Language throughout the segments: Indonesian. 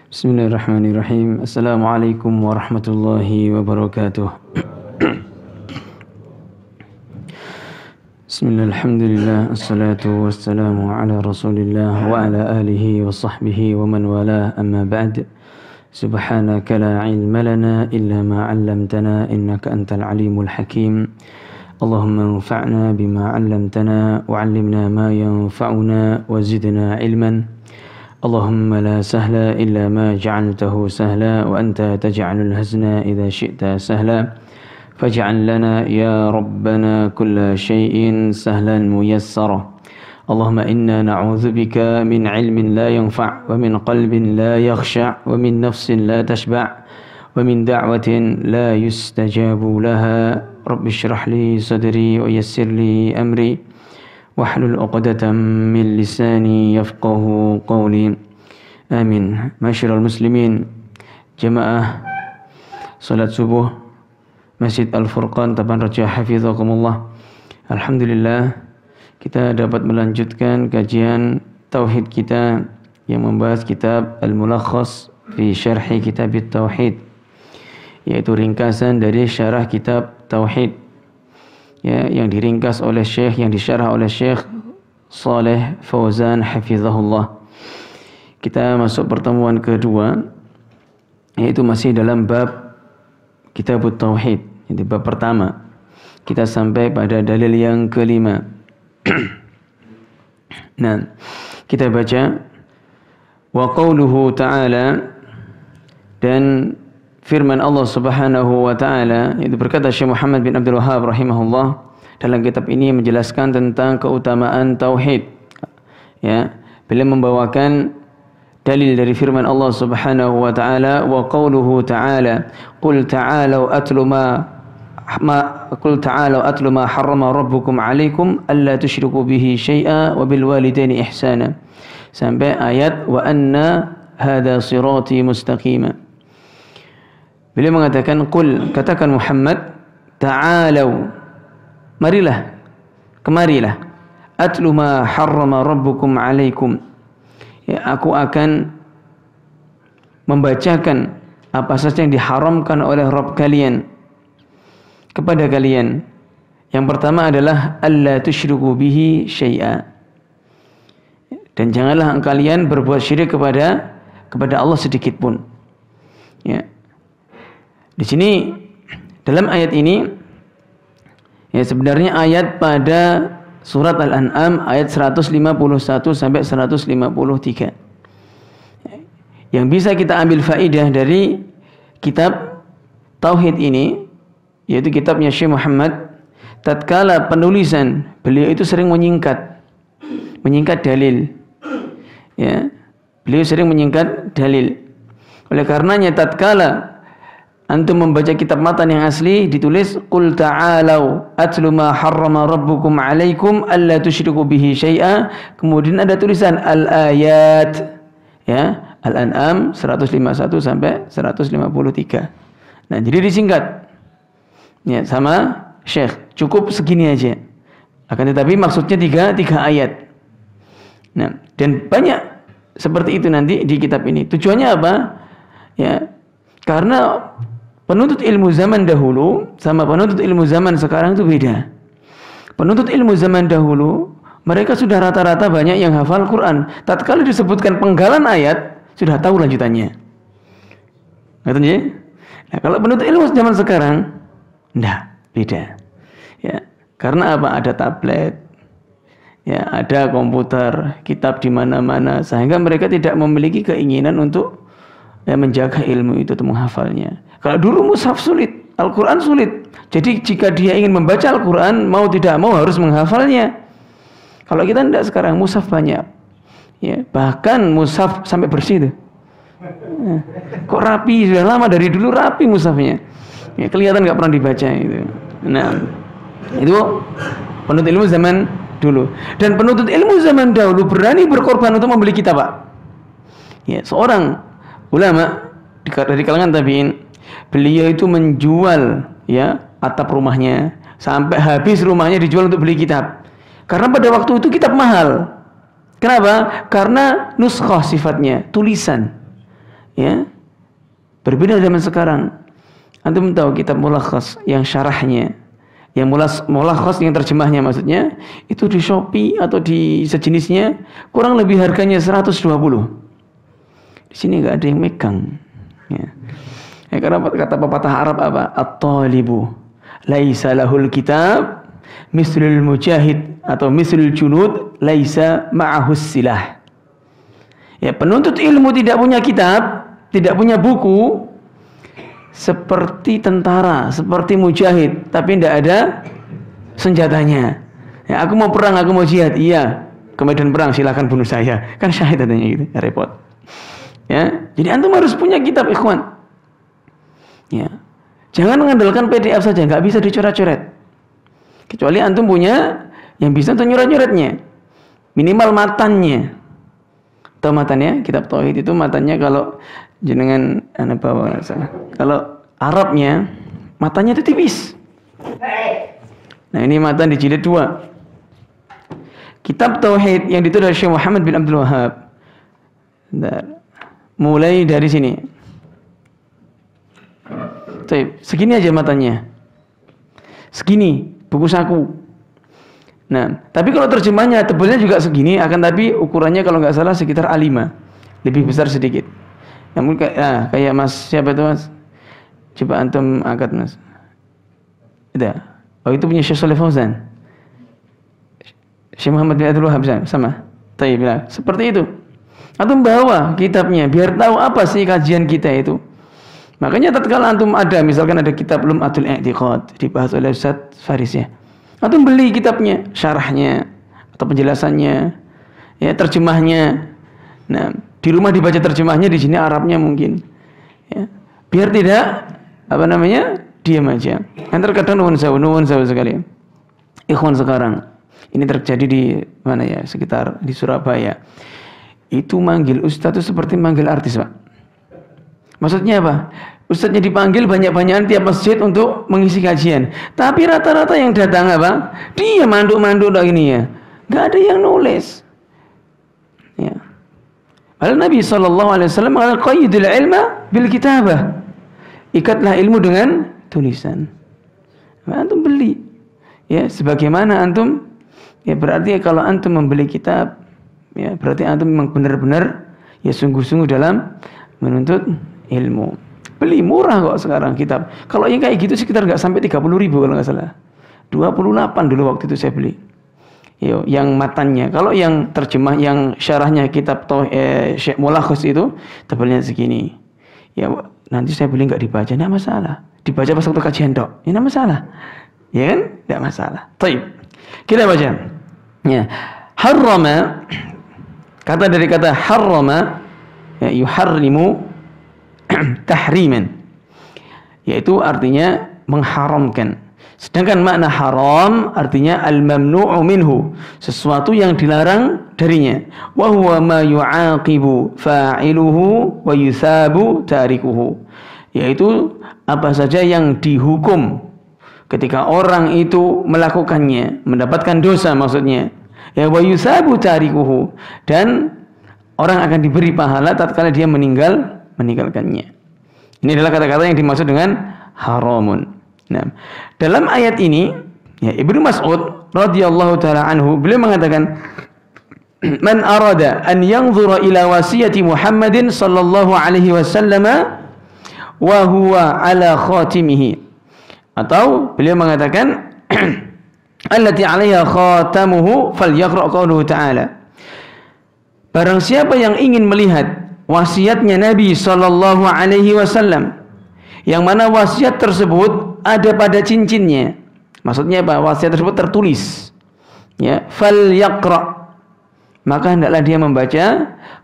Bismillahirrahmanirrahim. Assalamualaikum warahmatullahi wabarakatuh. Bismillah, alhamdulillah, assalatu wassalamu ala rasulillah wa ala alihi wa sahbihi wa man wala, amma ba'd. Subhanaka la ilma lana illa ma 'allamtana innaka antal alimul hakim. Allahumma anfa'na bima 'allamtana wa 'allimna ma yanfa'una wa zidna ilman. Allahumma la sahla illa ma ja'altahu sahla wa anta taj'alul hazna idza syi'ta sahla faj'al lana ya rabbana kulla syai'in sahlan muyassara. Allahumma inna na'udzubika min 'ilmin la yanfa' wa min qalbin la yakhsha' wa min nafsin la tashba' wa min da'watin la yustajabu laha. Rabbi shrah li sadri wa yassir li amri wahlul 'uqdatam min lisani yafqahu qawli. Amin. Masyiral muslimin, jamaah salat subuh Masjid Al-Furqan Tapan Raja hafizakumullah. Alhamdulillah, kita dapat melanjutkan kajian tauhid kita yang membahas kitab Al-Mulakhas fi Syarhi Kitab Tauhid, yaitu ringkasan dari syarah kitab tauhid, ya, yang diringkas oleh Syekh, yang disyarah oleh Syekh Shalih Fauzan hafizahullah. Kita masuk pertemuan kedua, yaitu masih dalam bab Kitab Tauhid, itu bab pertama. Kita sampai pada dalil yang kelima. Nah, kita baca wa qauluhu ta'ala, dan firman Allah Subhanahu wa taala, itu berkata Syekh Muhammad bin Abdul Wahhab rahimahullah dalam kitab ini menjelaskan tentang keutamaan tauhid. Ya, beliau membawakan dalil dari firman Allah Subhanahu wa taala, wa qauluhu ta'ala, qul ta'alu atlu ma harrama rabbukum 'alaikum alla tusyriku bihi syai'a wa bil walidaini ihsana, sampai ayat wa anna hadza sirati mustaqima. Beliau mengatakan, qul, katakan Muhammad, ta'alu, marilah, kemarilah, atlu ma harrama rabbukum 'alaikum, ya, aku akan membacakan apa saja yang diharamkan oleh Rabb kalian kepada kalian. Yang pertama adalah alla tusyriku bihi syai'a, dan janganlah kalian berbuat syirik kepada Allah sedikit pun. Ya. Di sini dalam ayat ini, ya, sebenarnya ayat pada Surat Al-An'am ayat 151 sampai 153. Yang bisa kita ambil faidah dari kitab tauhid ini, yaitu kitabnya Syekh Muhammad, tatkala penulisan beliau itu sering menyingkat dalil. Ya, beliau sering menyingkat dalil. Oleh karenanya tatkala antum membaca kitab matan yang asli ditulis qul ta'alau atlu ma harrama rabbukum 'alaikum alla tusyriku bihi syai'a, kemudian ada tulisan al-ayat, ya, Al-An'am 151 sampai 153. Nah, jadi disingkat, ya, sama Syekh, cukup segini aja. Akan tetapi maksudnya tiga ayat. Nah, dan banyak seperti itu nanti di kitab ini. Tujuannya apa? Ya, karena penuntut ilmu zaman dahulu sama penuntut ilmu zaman sekarang itu beda. Penuntut ilmu zaman dahulu, mereka sudah rata-rata banyak yang hafal Quran. Tatkala disebutkan penggalan ayat, sudah tahu lanjutannya. Ngerti ya? Nah, kalau penuntut ilmu zaman sekarang, enggak, beda. Ya, karena apa? Ada tablet, ya, ada komputer, kitab di mana-mana, sehingga mereka tidak memiliki keinginan untuk, ya, menjaga ilmu itu atau menghafalnya. Kalau dulu mushaf sulit, Al-Quran sulit. Jadi jika dia ingin membaca Al-Quran, mau tidak mau harus menghafalnya. Kalau kita tidak, sekarang mushaf banyak. Ya, bahkan mushaf sampai bersih tuh. Kok rapi, sudah lama dari dulu rapi mushafnya. Ya, kelihatan nggak pernah dibaca itu. Nah, itu penuntut ilmu zaman dulu. Dan penuntut ilmu zaman dahulu berani berkorban untuk membeli kitab, Pak. Ya, seorang ulama dari kalangan tabi'in, beliau itu menjual, ya, atap rumahnya sampai habis rumahnya dijual untuk beli kitab. Karena pada waktu itu kitab mahal. Kenapa? Karena nuskhah sifatnya, tulisan. Ya. Berbeda zaman sekarang. Antum tahu kitab mulakhas yang syarahnya, yang mulakhas yang terjemahnya maksudnya, itu di Shopee atau di sejenisnya kurang lebih harganya 120. Di sini enggak ada yang megang. Ya. Karena kata pepatah Arab apa? At-talibu laisa lahul kitab mislul mujahid atau mislul junud laisa ma'ahus silah. Ya, penuntut ilmu tidak punya kitab, tidak punya buku, seperti tentara, seperti mujahid, tapi tidak ada senjatanya. Ya, aku mau perang, aku mau jihad, iya, ke medan perang, silakan bunuh saya, kan syahid katanya gitu, ya, repot. Ya, jadi antum harus punya kitab, ikhwan. Ya, jangan mengandalkan PDF saja, nggak bisa dicoret-coret. Kecuali antum punya yang bisa untuk nyoret-nyoretnya, minimal matannya. Tahu matannya? Kitab tauhid itu matannya kalau jenengan anak bawa salah. Kalau Arabnya matanya itu tipis. Nah, ini matan dijilid 2. Kitab tauhid yang ditulis oleh Syekh Muhammad bin Abdul Wahhab. Mulai dari sini. Segini aja matanya. Segini buku saku. Nah, tapi kalau terjemahnya tebalnya juga segini, akan tapi ukurannya kalau nggak salah sekitar A5, lebih besar sedikit. Namun kayak Mas siapa itu Mas? Coba antum angkat Mas. Ada. Oh, itu punya Syekh Shalih Fauzan. Syekh Muhammad bin Abdul Wahhab sama. Taib lah. Seperti itu. Antum bawa kitabnya biar tahu apa sih kajian kita itu. Makanya tatkala antum ada misalkan ada kitab Lum'atul I'tiqad dibahas oleh Ustaz Faris ya. Antum beli kitabnya, syarahnya atau penjelasannya, ya terjemahnya. Nah, di rumah dibaca terjemahnya, di sini Arabnya mungkin. Ya. Biar tidak diam aja. Yang terkadang nuwun sewu sekali. Ikhwan sekarang ini terjadi di mana ya? Sekitar di Surabaya. Itu manggil ustaz itu seperti manggil artis, Pak. Maksudnya apa? Ustadznya dipanggil banyak-banyakan tiap masjid untuk mengisi kajian. Tapi rata-rata yang datang apa? Dia mandu-mandu ini ya. Gak ada yang nulis. Ya. Nabi SAW mengatakan qayyidul ilma bil kitabah. Ikatlah ilmu dengan tulisan. Antum beli. Ya, sebagaimana antum ya berarti kalau antum membeli kitab ya berarti antum memang benar-benar ya sungguh-sungguh dalam menuntut ilmu. Beli murah kok sekarang kitab. Kalau yang kayak gitu sekitar nggak sampai 30.000 kalau nggak salah. 28 dulu waktu itu saya beli. Yo, yang matanya. Kalau yang terjemah, yang syarahnya kitab Syekh Mulakhas itu tebalnya segini. Ya nanti saya beli nggak dibaca, nggak masalah. Dibaca pas waktu kajian dok, ini nggak masalah. Ya kan? Nggak masalah. Taib. Kita baca. Ya. Harrama. Kata dari kata harrama, ya, yuharrimu tahriman, yaitu artinya mengharamkan. Sedangkan makna haram artinya al-mamnu'u minhu, sesuatu yang dilarang darinya. Wa huwa ma yu'aqibu fa'iluhu wa yusabu tarikuhu, yaitu apa saja yang dihukum ketika orang itu melakukannya, mendapatkan dosa maksudnya. Ya wa yusabu tarikuhu, dan orang akan diberi pahala tatkala dia meninggalkannya. Ini adalah kata-kata yang dimaksud dengan haramun. Nah, dalam ayat ini, ya, Ibnu Mas'ud radhiyallahu taala anhu beliau mengatakan, "Man arada an yanzura ila wasiyati Muhammadin sallallahu alaihi wasallam wa huwa ala khatimihi." Atau beliau mengatakan, "Allati 'alaiha khatamuhu falyaqra qawluhu ta'ala." Barang siapa yang ingin melihat wasiatnya Nabi sallallahu alaihi wasallam, yang mana wasiat tersebut ada pada cincinnya. Maksudnya apa? Wasiat tersebut tertulis. Ya, falyaqra. Maka hendaklah dia membaca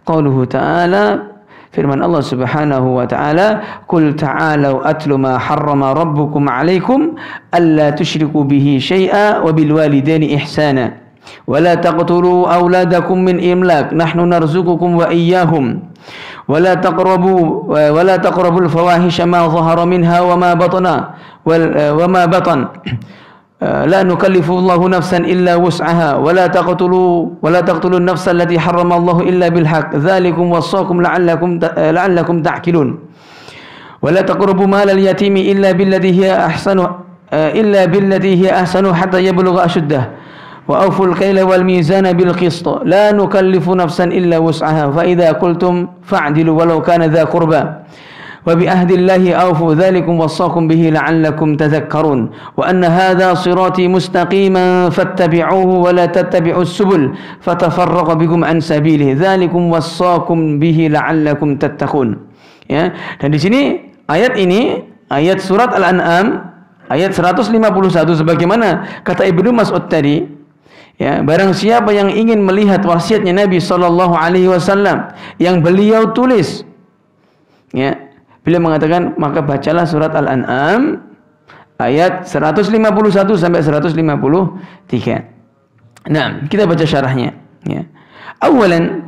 qauluhu ta'ala, firman Allah Subhanahu wa ta'ala, "Qul ta'alu atlu ma harrama rabbukum 'alaikum alla tusyriku bihi syai'a wa bil walidaini ihsana." ولا تقتلوا أولادكم من إملاق نحن نرزقكم وإياهم ولا تقربوا الفواحش ما ظهر منها وما بطن la nukallifullahu nafsan illa wus'aha wa la taqtulun nafsa allati harramallahu illa bil haqq dzalikum wassakum la'allakum ta'qilun wa la taqrabu malal yatimi illa billati hiya ahsanu hatta yablugha ashuddah wa awful kayla wal mizana bil qist la nukallifu nafsan illa wus'aha fa idza qultum fa'dilu walau kana dha qurba wa bi ahdillahi awfu dzalikum wassakum bihi la'allakum tadhakkarun wa anna hadha sirati mustaqiman fattabi'uhu wa la tattabi'us subul fatafarraqa bikum an sabilihi dzalikum wassakum bihi la'allakum tattaqun. Ya, dan di sini ayat ini ayat surat Al-An'am ayat 151 sebagaimana kata Ibnu Mas'ud tadi, ya, barang siapa yang ingin melihat wasiatnya Nabi sallallahu alaihi wasallam yang beliau tulis, ya, beliau mengatakan maka bacalah surat Al-An'am ayat 151 sampai 153. Nah, kita baca syarahnya, ya. Awalan,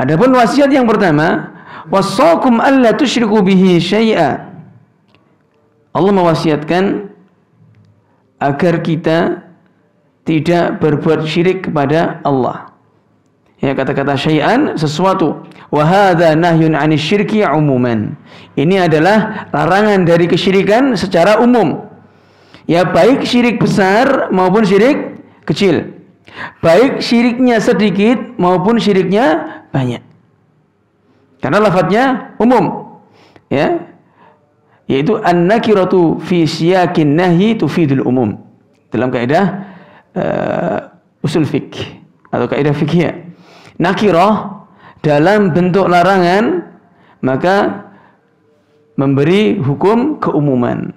adapun wasiat yang pertama, wassakum alla tusyriku bihi syai'a. Allah mewasiatkan agar kita tidak berbuat syirik kepada Allah. Ya, kata-kata syai'an sesuatu. Wa hadza nahyun 'anil syirki 'umuman. Ini adalah larangan dari kesyirikan secara umum. Ya, baik syirik besar maupun syirik kecil. Baik syiriknya sedikit maupun syiriknya banyak. Karena lafadznya umum. Ya. Yaitu an-nakiratu fi siyakin nahyi tufidul umum. Dalam kaidah usul fiqh atau kaidah fikih. Nakirah dalam bentuk larangan maka memberi hukum keumuman.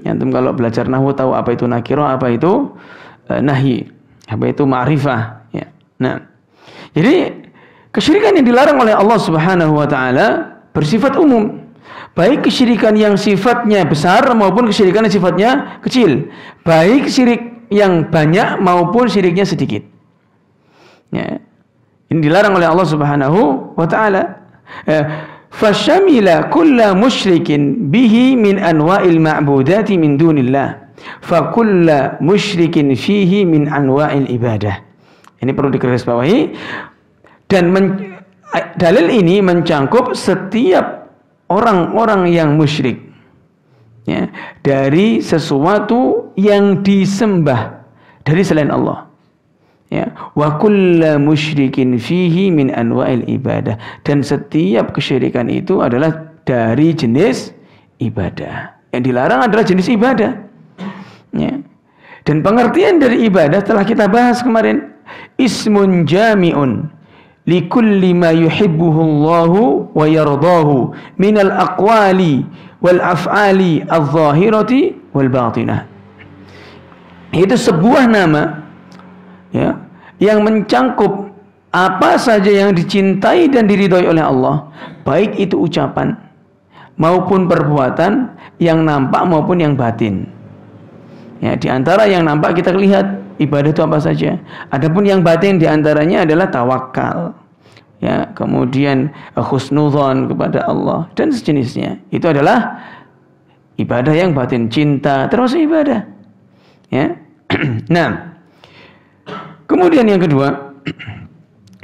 Antum kalau belajar nahwu tahu apa itu nakirah, apa itu nahyi, apa itu ma'rifah, ya. Nah, jadi kesyirikan yang dilarang oleh Allah Subhanahu wa taala bersifat umum. Baik kesyirikan yang sifatnya besar maupun kesyirikan yang sifatnya kecil. Baik syirik yang banyak maupun syiriknya sedikit. Ya. Ini dilarang oleh Allah Subhanahu wa taala. Fashamila kulla musyrikin bihi min anwa'il ma'budati min dunillah. Fa kulla musyrikin fihi min anwa'il ibadah. Ini perlu digarisbawahi. Dan dalil ini mencangkup setiap orang-orang yang musyrik, ya, dari sesuatu yang disembah dari selain Allah. Ya, wa kullu musyrikin fihi min anwa'il ibadah, dan setiap kesyirikan itu adalah dari jenis ibadah. Yang dilarang adalah jenis ibadah. Ya. Dan pengertian dari ibadah telah kita bahas kemarin. Ismun jami'un likulli ma yuhibbuhu Allahu wa yardahu minal aqwali wal af'ali adh-dhahirati wal batinah. Itu sebuah nama, ya, yang mencangkup apa saja yang dicintai dan diridhoi oleh Allah, baik itu ucapan maupun perbuatan, yang nampak maupun yang batin. Ya, di antara yang nampak kita lihat ibadah itu apa saja. Adapun yang batin di antaranya adalah tawakal, ya, kemudian husnudzon kepada Allah dan sejenisnya. Itu adalah ibadah yang batin. Cinta termasuk ibadah, ya. Nah, kemudian yang kedua,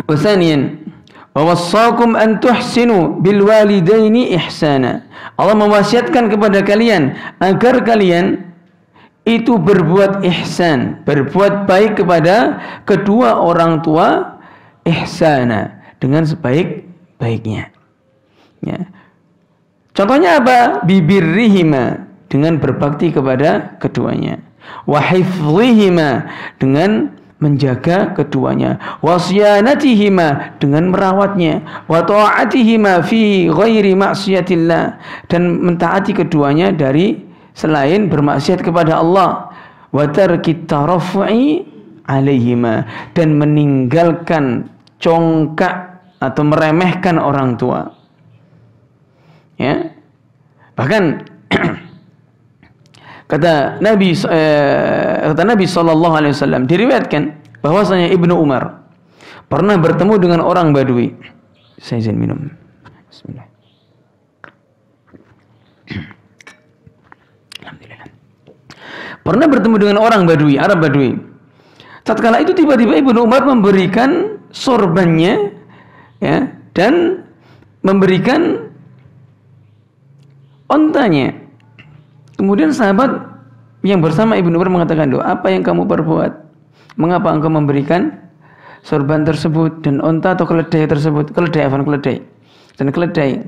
wasaniyan wa wassakum an tuhsinu bil walidaini ihsana. Allah mewasiatkan kepada kalian agar kalian itu berbuat ihsan, berbuat baik kepada kedua orang tua, ihsana, dengan sebaik-baiknya. Ya. Contohnya apa? Bibirrihima, dengan berbakti kepada keduanya. Wa hifdhihima, dengan menjaga keduanya. Wa siyanatihima, dengan merawatnya. Wa ta'atihima fi ghairi ma'siyatillah, dan mentaati keduanya dari selain bermaksiat kepada Allah. Wa tarkit tarafu'i alaihima, dan meninggalkan congkak atau meremehkan orang tua. Ya. Bahkan kata Nabi sallallahu alaihi wasallam, diriwayatkan bahwasanya Ibnu Umar pernah bertemu dengan orang Badui. Saya izin minum. Bismillah. pernah bertemu dengan orang Badui, Arab Badui. Tatkala itu tiba-tiba Ibnu Umar memberikan sorbannya, ya, dan memberikan ontanya. Kemudian sahabat yang bersama Ibnu Umar mengatakan, "Doa, apa yang kamu perbuat? Mengapa engkau memberikan sorban tersebut dan onta atau keledai tersebut?" Keledai.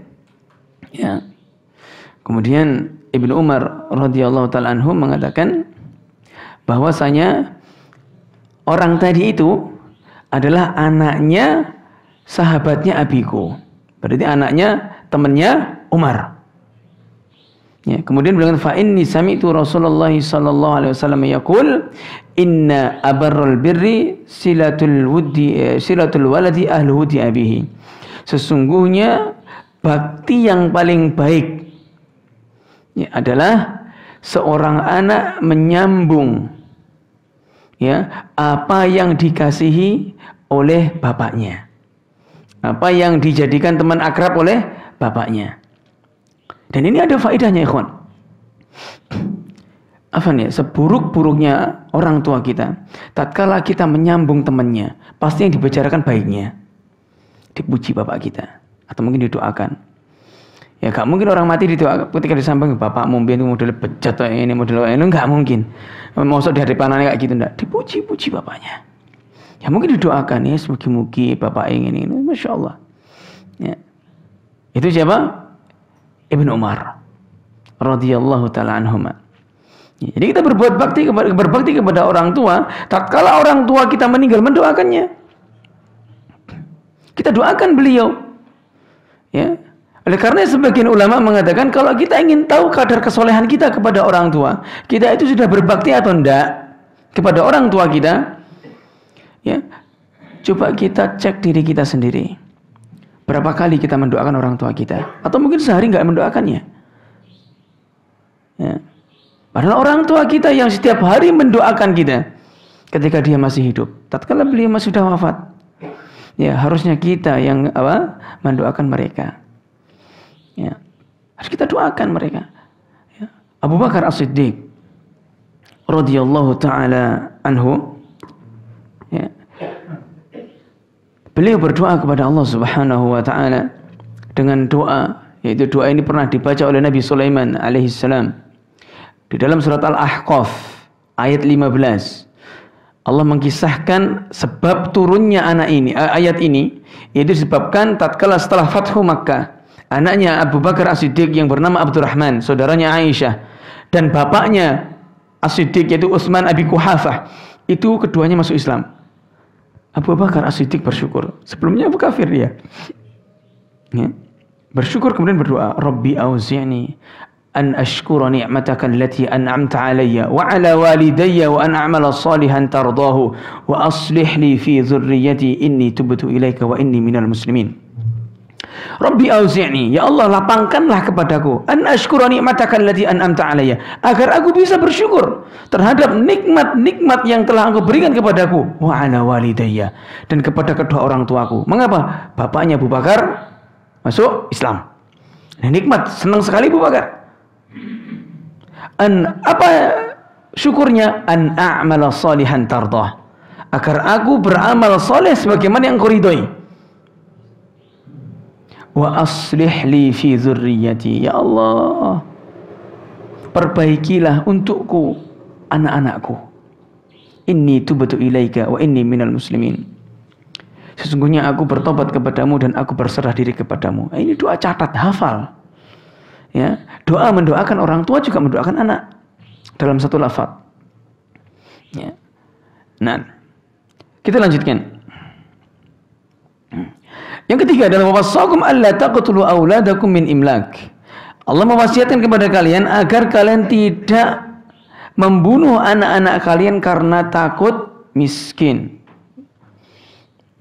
Ya. Kemudian Ibnu Umar radhiyallahu taala anhu mengatakan bahwasanya orang tadi itu adalah anaknya sahabatnya abiku. Berarti anaknya temannya Umar. Ya, kemudian bilang fa inni sami'tu Rasulullah sallallahu alaihi wasallam yaqul inna abarral birri silatul waladi ahlu wudi abihi. Sesungguhnya bakti yang paling baik, ya, adalah seorang anak menyambung, ya, apa yang dikasihi oleh bapaknya, apa yang dijadikan teman akrab oleh bapaknya. Dan ini ada faedahnya, ikhwan. Apa nih? Seburuk-buruknya orang tua kita, tatkala kita menyambung temannya, pasti yang dibicarakan baiknya, dipuji bapak kita, atau mungkin didoakan. Ya, gak mungkin orang mati didoakan ketika disambung bapak mungkin model bejat atau ini model ini, nggak mungkin. Maksud di hadapan kayak gitu, enggak. Dipuji bapaknya. Ya mungkin didoakan, ya, semoga-moga bapak ini, masya Allah. Ya. Itu siapa? Ibnu Umar radhiyallahu taala anhuma. Jadi kita berbakti kepada orang tua. Tatkala orang tua kita meninggal, mendoakannya. Kita doakan beliau. Ya. Oleh karena sebagian ulama mengatakan kalau kita ingin tahu kadar kesolehan kita kepada orang tua, kita itu sudah berbakti atau enggak kepada orang tua kita, ya, coba kita cek diri kita sendiri. Berapa kali kita mendoakan orang tua kita? Atau mungkin sehari enggak mendoakannya? Ya. Padahal orang tua kita yang setiap hari mendoakan kita ketika dia masih hidup, tatkala beliau masih sudah wafat, ya harusnya kita yang mendoakan mereka. Ya, harus kita doakan mereka. Ya. Abu Bakar As-Siddiq radhiyallahu taala anhu, ya, beliau berdoa kepada Allah Subhanahu wa taala dengan doa, yaitu doa ini pernah dibaca oleh Nabi Sulaiman alaihissalam di dalam surat Al-Ahqaf ayat 15. Allah mengisahkan sebab turunnya ayat ini, yaitu disebabkan tatkala setelah Fathu Makkah, anaknya Abu Bakar As-Siddiq yang bernama Abdurrahman, saudaranya Aisyah, dan bapaknya As-Siddiq yaitu Utsman Abi Quhafah, itu keduanya masuk Islam. Abu Bakar As-Siddiq bersyukur. Sebelumnya Abu kafir dia. Ya. Bersyukur kemudian berdoa, Rabbi auzi'ni an ashkura ni'mataka allati an'amta alayya wa ala walidayya wa an a'mala salihan tardahu wa aslih li fi dhurriyyati inni tubtu ilaika wa inni minal muslimin. Rabbi auzi'ni, ya Allah lapangkanlah kepadaku an ashkura ni'mataka allati an'amta alayya, agar aku bisa bersyukur terhadap nikmat-nikmat yang telah Engkau berikan kepadaku, wa ala walidayya, dan kepada kedua orang tuaku. Mengapa? Bapaknya Abu Bakar masuk Islam. Nah, nikmat, senang sekali Abu Bakar. Apa syukurnya? An a'mala salihan tardah, agar aku beramal soleh sebagaimana yang Engkau ridhoi. Wa aslih li fi dzurriyyati, ya Allah perbaikilah untukku anak-anakku. Inni tubtu ilaika wa inni minal muslimin. Sesungguhnya aku bertobat kepadamu dan aku berserah diri kepadamu. Ini doa, catat, hafal. Ya, doa mendoakan orang tua juga mendoakan anak dalam satu lafaz. Ya. Nah, kita lanjutkan. Yang ketiga adalah wassakum alla taqtulu auladakum min imlak. Allah mewasiatkan kepada kalian agar kalian tidak membunuh anak-anak kalian karena takut miskin.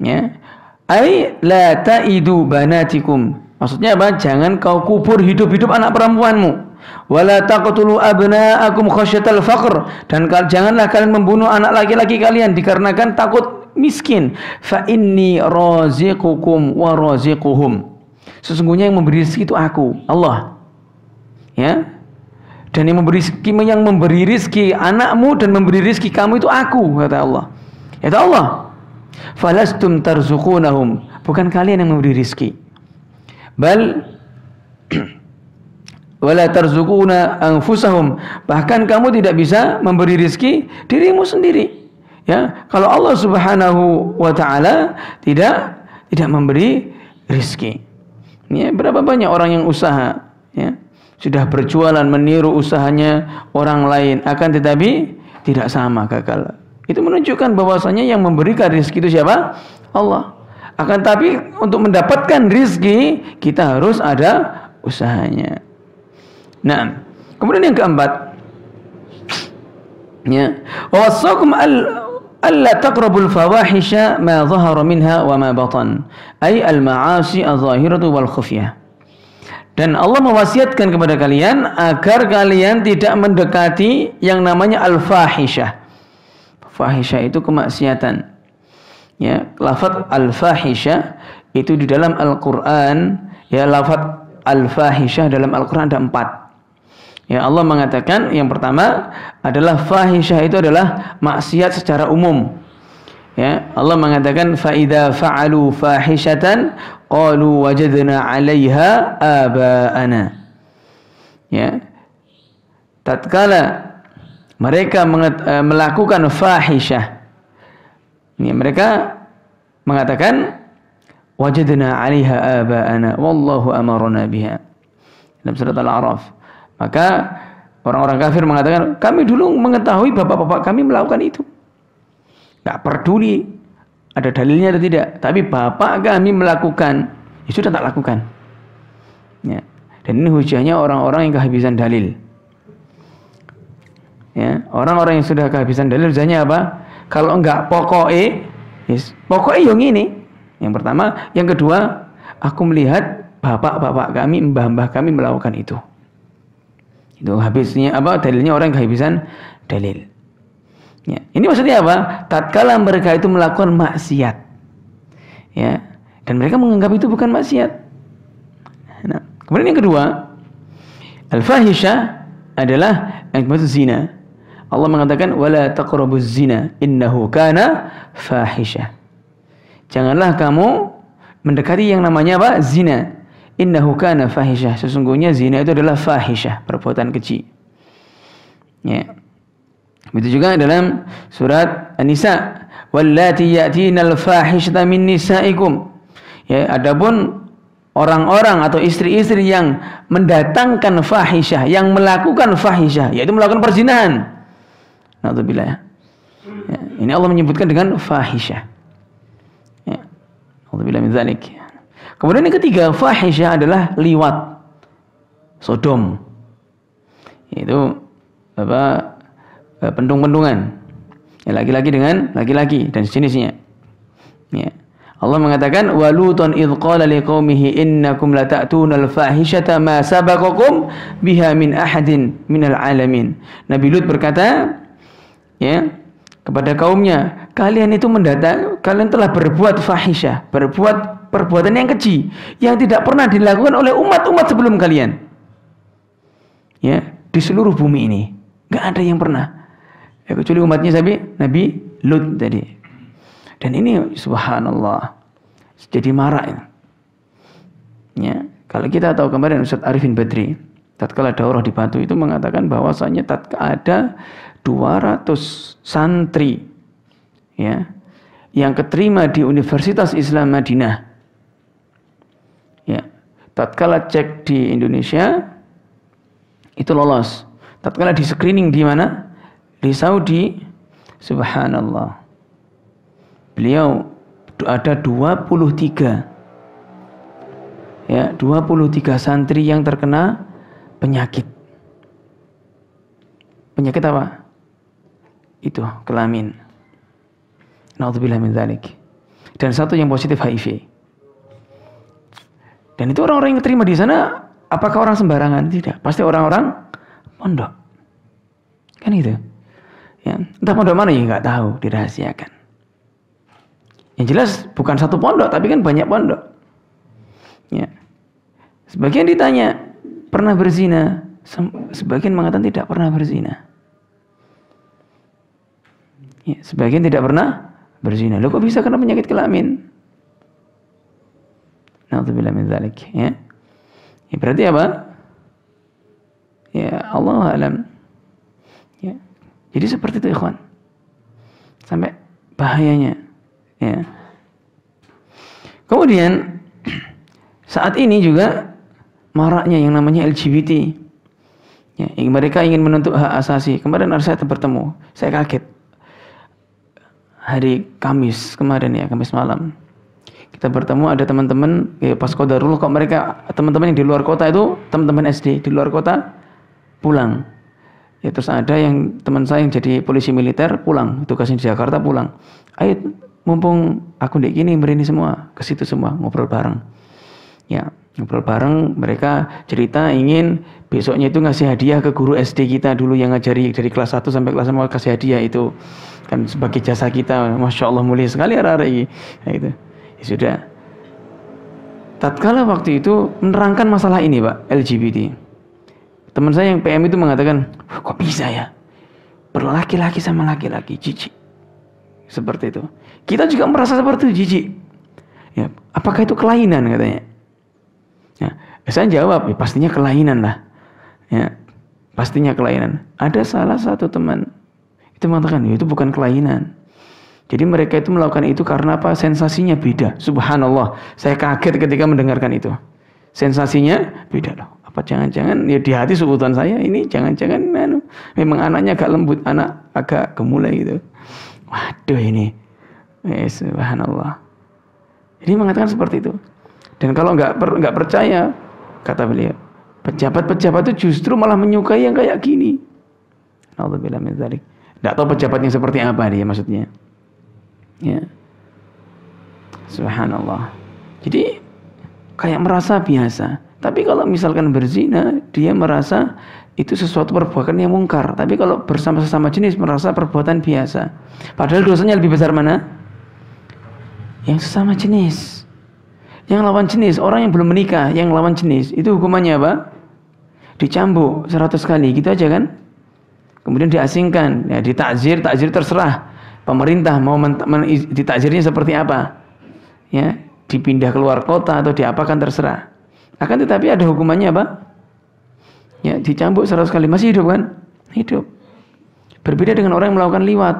Ya. Ai la ta'idu banatikum. Maksudnya apa? Jangan kau kubur hidup-hidup anak perempuanmu. Wala taqtulu abna'akum khasyatal faqr, dan janganlah kalian membunuh anak laki-laki kalian dikarenakan takut miskin. Fa inni raziqukum wa raziquhum. Sesungguhnya yang memberi rezeki itu aku, Allah. Ya. Dan yang memberi rizki anakmu dan memberi rizki kamu itu aku, kata Allah. Kata Allah, falastum tarzuqunahum, bukan kalian yang memberi rizki. Bal wala tarzuquna anfusahum, bahkan kamu tidak bisa memberi rizki dirimu sendiri. Ya, kalau Allah Subhanahu wa taala tidak memberi rizki. Ya, berapa banyak orang yang usaha, ya, sudah berjualan meniru usahanya orang lain, akan tetapi tidak sama, gagal. Itu menunjukkan bahwasanya yang memberikan rizki itu siapa? Allah. Akan tapi untuk mendapatkan rizki kita harus ada usahanya. Nah, kemudian yang keempat, ya, wasakum alla taqrabul fawahisha ma dhahara minha wa ma batan, ay al ma'asi adh-dhahiratu wal khufyah. Dan Allah mewasiatkan kepada kalian agar kalian tidak mendekati yang namanya al-fahishah. Fahishah itu kemaksiatan. Ya, lafaz al-fahishah itu di dalam Al-Qur'an, ya, lafaz al-fahishah dalam Al-Qur'an ada 4. Ya, Allah mengatakan yang pertama adalah fahishah itu adalah maksiat secara umum. Ya, Allah mengatakan fa idza fa'alu fahishatan qalu wajadna 'alaiha aba'ana. Ya. Tatkala mereka melakukan fahishah, ini mereka mengatakan wajadna 'alaiha aba'ana wallahu amarna biha. Dalam surat Al-A'raf. Maka orang-orang kafir mengatakan, kami dulu mengetahui bapak-bapak kami melakukan itu. Tidak peduli ada dalilnya atau tidak, tapi bapak kami melakukan, ya sudah tak lakukan. Ya. Dan ini hujahnya orang-orang yang kehabisan dalil. Ya, orang-orang yang sudah kehabisan dalil hujahnya apa? Kalau enggak pokoknya, yes, pokoknya yang ini. Yang pertama, yang kedua, aku melihat bapak-bapak kami, mbah-mbah kami melakukan itu. Itu habisnya apa? Dalilnya orang yang kehabisan dalil. Ya, ini maksudnya apa? Tatkala mereka itu melakukan maksiat, ya, dan mereka menganggap itu bukan maksiat. Nah, kemudian yang kedua, al-fahisha adalah yang zina. Allah mengatakan wala taqrabuz zina innahu kana fahisha. Janganlah kamu mendekati yang namanya apa? Zina. Innahu kana fahisha. Sesungguhnya zina itu adalah fahisha, perbuatan keji. Ya. Begitu juga dalam surat An-Nisa, wallati ya'tinal fahishata min nisaikum. Ya, adapun orang-orang atau istri-istri yang mendatangkan fahisyah, yang melakukan fahisyah, yaitu melakukan perzinahan. Na'udzubillah. Ya, ini Allah menyebutkan dengan fahisyah. Ya. Na'udzubillah min dzalik. Kemudian yang ketiga, fahisyah adalah liwat, sodom. Itu apa? Pendung-pendungan, ya, laki-laki dengan laki-laki dan sejenisnya. Ya. Allah mengatakan waluton idh qala liqaumihi innakum lata'tunal fahishata ma sabaqakum biha min ahadin minal alamin. Nabi Lut berkata, ya, kepada kaumnya, kalian telah berbuat fahisyah, berbuat perbuatan yang keji yang tidak pernah dilakukan oleh umat-umat sebelum kalian. Ya, di seluruh bumi ini enggak ada yang pernah. Ya, kecuali umatnya Nabi Lut tadi. Dan ini subhanallah jadi marak. Ya, kalau kita tahu kemarin Ustaz Arifin Badri tatkala daurah di Batu itu mengatakan bahwasanya tatkala ada 200 santri, ya, yang keterima di Universitas Islam Madinah. Ya, tatkala cek di Indonesia itu lolos. Tatkala di screening di mana? Di Saudi, subhanallah, beliau ada 23, ya, 23 santri yang terkena penyakit. Penyakit apa? Itu kelamin. Na'udzubillah min dzalik. Dan satu yang positif HIV. Dan itu orang-orang yang terima di sana, apakah orang sembarangan? Tidak, pasti orang-orang pondok. Kan itu. Ya, entah pondok mana ya nggak tahu, dirahasiakan. Yang jelas bukan satu pondok, tapi kan banyak pondok. Ya. Sebagian ditanya, pernah berzina? sebagian mengatakan tidak pernah berzina. Ya, sebagian tidak pernah berzina. Loh kok bisa kena penyakit kelamin? Na'udzubillah min dzalik, ya. Ya berarti apa? Ya Allah alam. Ya. Jadi seperti itu ikhwan. Sampai bahayanya, ya. Kemudian saat ini juga maraknya yang namanya LGBT. Ya, mereka ingin menuntut hak asasi. Kemarin saya bertemu, saya kaget. Hari Kamis kemarin ya, Kamis malam. Kita bertemu ada teman-teman pas Qadarul, kok mereka teman-teman yang di luar kota itu, teman-teman SD di luar kota pulang. Ya terus ada yang teman saya yang jadi polisi militer pulang, tugasnya di Jakarta pulang. Ayo mumpung aku ndek gini berini semua, ke situ semua ngobrol bareng. Ya, ngobrol bareng, mereka cerita ingin besoknya itu ngasih hadiah ke guru SD kita dulu yang ngajari dari kelas 1 sampai kelas 5, kasih hadiah itu kan sebagai jasa kita. Masya Allah mulia sekali arah-arah ini. Nah, itu. Ya sudah. Tatkala waktu itu menerangkan masalah ini, Pak, LGBT. Teman saya yang PM itu mengatakan, kok bisa ya? Berlaki-laki sama laki-laki, jijik. Seperti itu. Kita juga merasa seperti itu, jijik. Ya, apakah itu kelainan katanya? Ya, saya jawab, ya, pastinya kelainan lah. Ya, pastinya kelainan. Ada salah satu teman itu mengatakan, ya, itu bukan kelainan. Jadi mereka itu melakukan itu karena apa? Sensasinya beda. Subhanallah, saya kaget ketika mendengarkan itu. Sensasinya beda loh. Apa jangan-jangan ya di hati seutuhan saya ini jangan-jangan memang anaknya agak lembut, anak agak gemulai gitu. Waduh ini, subhanallah. Jadi mengatakan seperti itu. Dan kalau nggak percaya, kata beliau, pejabat-pejabat itu justru malah menyukai yang kayak gini. Alhamdulillah min dzalik. Nggak tahu pejabatnya seperti apa dia maksudnya. Ya, subhanallah. Jadi kayak merasa biasa. Tapi kalau misalkan berzina, dia merasa itu sesuatu perbuatan yang mungkar. Tapi kalau bersama sesama jenis merasa perbuatan biasa. Padahal dosanya lebih besar mana? Yang sesama jenis. Yang lawan jenis, orang yang belum menikah, yang lawan jenis, itu hukumannya apa? Dicambuk 100 kali, gitu aja kan? Kemudian diasingkan, ya ditakzir, takzir terserah. Pemerintah mau ditakzirnya seperti apa? Ya, dipindah keluar kota atau diapakan terserah. Akan tetapi ada hukumannya apa? Ya, dicambuk 100 kali. Masih hidup kan? Hidup. Berbeda dengan orang yang melakukan liwat.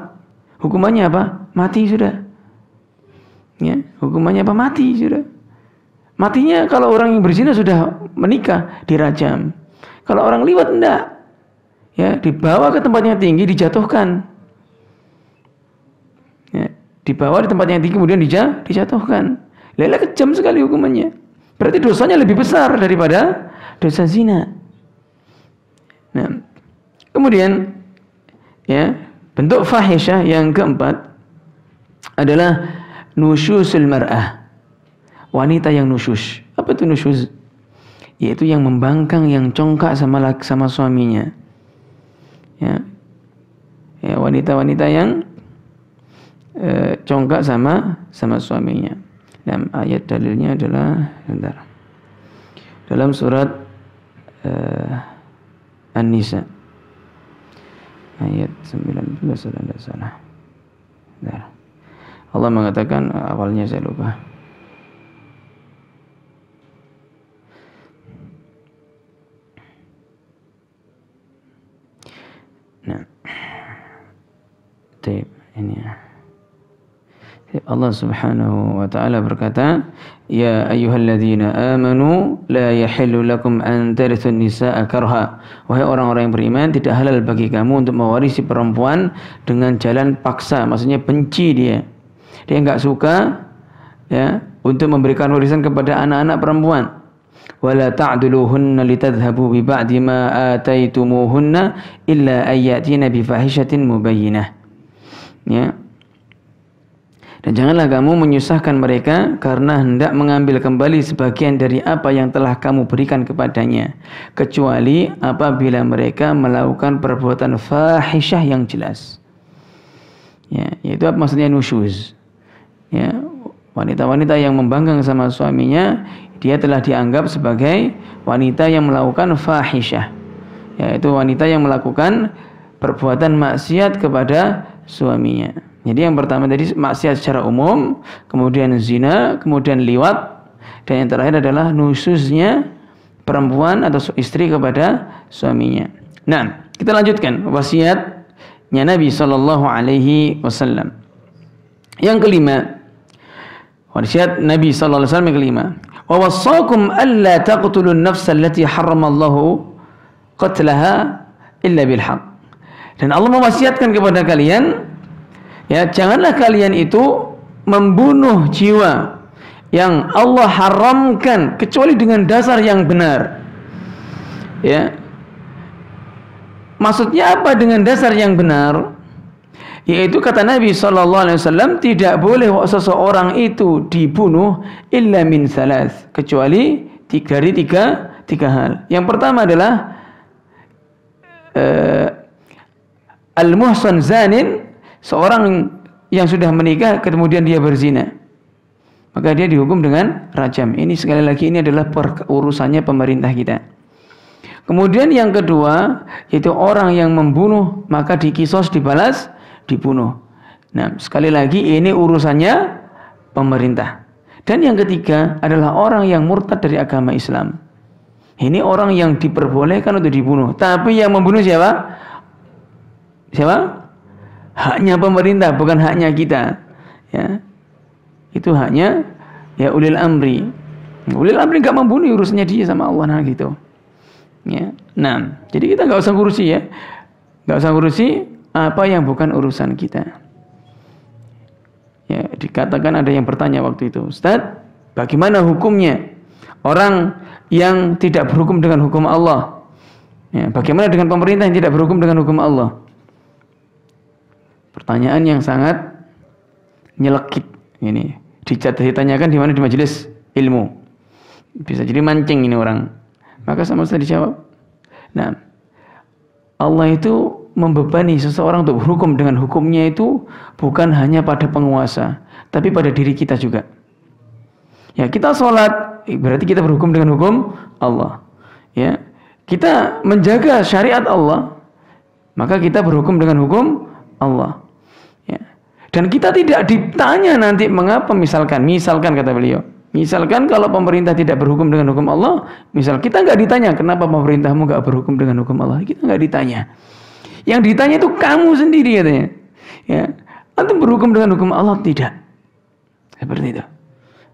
Hukumannya apa? Mati sudah. Ya, hukumannya apa? Mati sudah. Matinya kalau orang yang berzina sudah menikah dirajam. Kalau orang liwat enggak. Ya, dibawa ke tempat yang tinggi dijatuhkan. Ya, dibawa di tempat yang tinggi kemudian dijatuhkan. Lele kejam sekali hukumannya. Berarti dosanya lebih besar daripada dosa zina. Nah, kemudian ya, bentuk fahisyah yang keempat adalah nusyusul mar'ah. Wanita yang nusyus. Apa itu nusyus? Yaitu yang membangkang, yang congkak sama suaminya. Ya. Ya, wanita-wanita yang congkak sama suaminya. Dan ayat dalilnya adalah dalam surat An-Nisa ayat 19 kalau tidak salah. Allah mengatakan, awalnya saya lupa. Nah, ini ya. Allah Subhanahu wa taala berkata, "Ya ayyuhalladzina amanu la yahillu lakum an taritsun nisaa karha." Wahai orang-orang yang beriman, tidak halal bagi kamu untuk mewarisi perempuan dengan jalan paksa, maksudnya benci dia. Dia enggak suka ya untuk memberikan warisan kepada anak-anak perempuan. Wala ta'duluhunna litadhhabu bi ba'di ma ataitumuhunna illa ayyatina bi fahishatin mubayyinah. Ya. Dan janganlah kamu menyusahkan mereka karena hendak mengambil kembali sebagian dari apa yang telah kamu berikan kepadanya, kecuali apabila mereka melakukan perbuatan fahisyah yang jelas. Ya, yaitu apa maksudnya nusyuz? Ya, wanita-wanita yang membangkang sama suaminya, dia telah dianggap sebagai wanita yang melakukan fahisyah. yaitu wanita yang melakukan perbuatan maksiat kepada suaminya. Jadi yang pertama tadi maksiat secara umum, kemudian zina, kemudian liwat, dan yang terakhir adalah nusyuznya perempuan atau istri kepada suaminya. Nah, kita lanjutkan wasiatnya Nabi sallallahu alaihi wasallam. Yang kelima, wasiat Nabi sallallahu alaihi wasallam yang kelima, wa wassakum alla taqtulun nafsa allati harramallahu qatlaha illa bil haqq. Dan Allah mewasiatkan kepada kalian, ya, janganlah kalian itu membunuh jiwa yang Allah haramkan kecuali dengan dasar yang benar. Ya. Maksudnya apa dengan dasar yang benar? Yaitu kata Nabi sallallahu alaihi wasallam, tidak boleh seseorang itu dibunuh illa min thalath, kecuali dari tiga hal. Yang pertama adalah al-muhsan zanin, seorang yang sudah menikah kemudian dia berzina, maka dia dihukum dengan rajam. Ini sekali lagi ini adalah urusannya pemerintah kita. Kemudian yang kedua yaitu orang yang membunuh, maka dikisos, dibalas, dibunuh. Nah, sekali lagi ini urusannya pemerintah. Dan yang ketiga adalah orang yang murtad dari agama Islam. Ini orang yang diperbolehkan untuk dibunuh, tapi yang membunuh siapa? Siapa? Haknya pemerintah, bukan haknya kita. Ya, itu haknya ya ulil amri. Ulil amri nggak membunuh, urusannya dia sama Allah, nah gitu. Ya. Nah, jadi kita nggak usah ngurusi ya, nggak usah ngurusi apa yang bukan urusan kita. Ya, dikatakan ada yang bertanya waktu itu, Ustaz, bagaimana hukumnya orang yang tidak berhukum dengan hukum Allah? Ya, bagaimana dengan pemerintah yang tidak berhukum dengan hukum Allah? Pertanyaan yang sangat nyelekit ini. Ditanyakan di mana? Di majelis ilmu. Bisa jadi mancing ini orang. Maka sama sekali dijawab. Nah, Allah itu membebani seseorang untuk berhukum dengan hukumnya itu bukan hanya pada penguasa, tapi pada diri kita juga. Ya, kita sholat, berarti kita berhukum dengan hukum Allah. Ya, kita menjaga syariat Allah, maka kita berhukum dengan hukum Allah. Ya. Dan kita tidak ditanya nanti mengapa, misalkan kata beliau, misalkan kalau pemerintah tidak berhukum dengan hukum Allah, misal kita nggak ditanya kenapa pemerintahmu nggak berhukum dengan hukum Allah, kita nggak ditanya. Yang ditanya itu kamu sendiri katanya. Ya, antum berhukum dengan hukum Allah tidak? Seperti itu.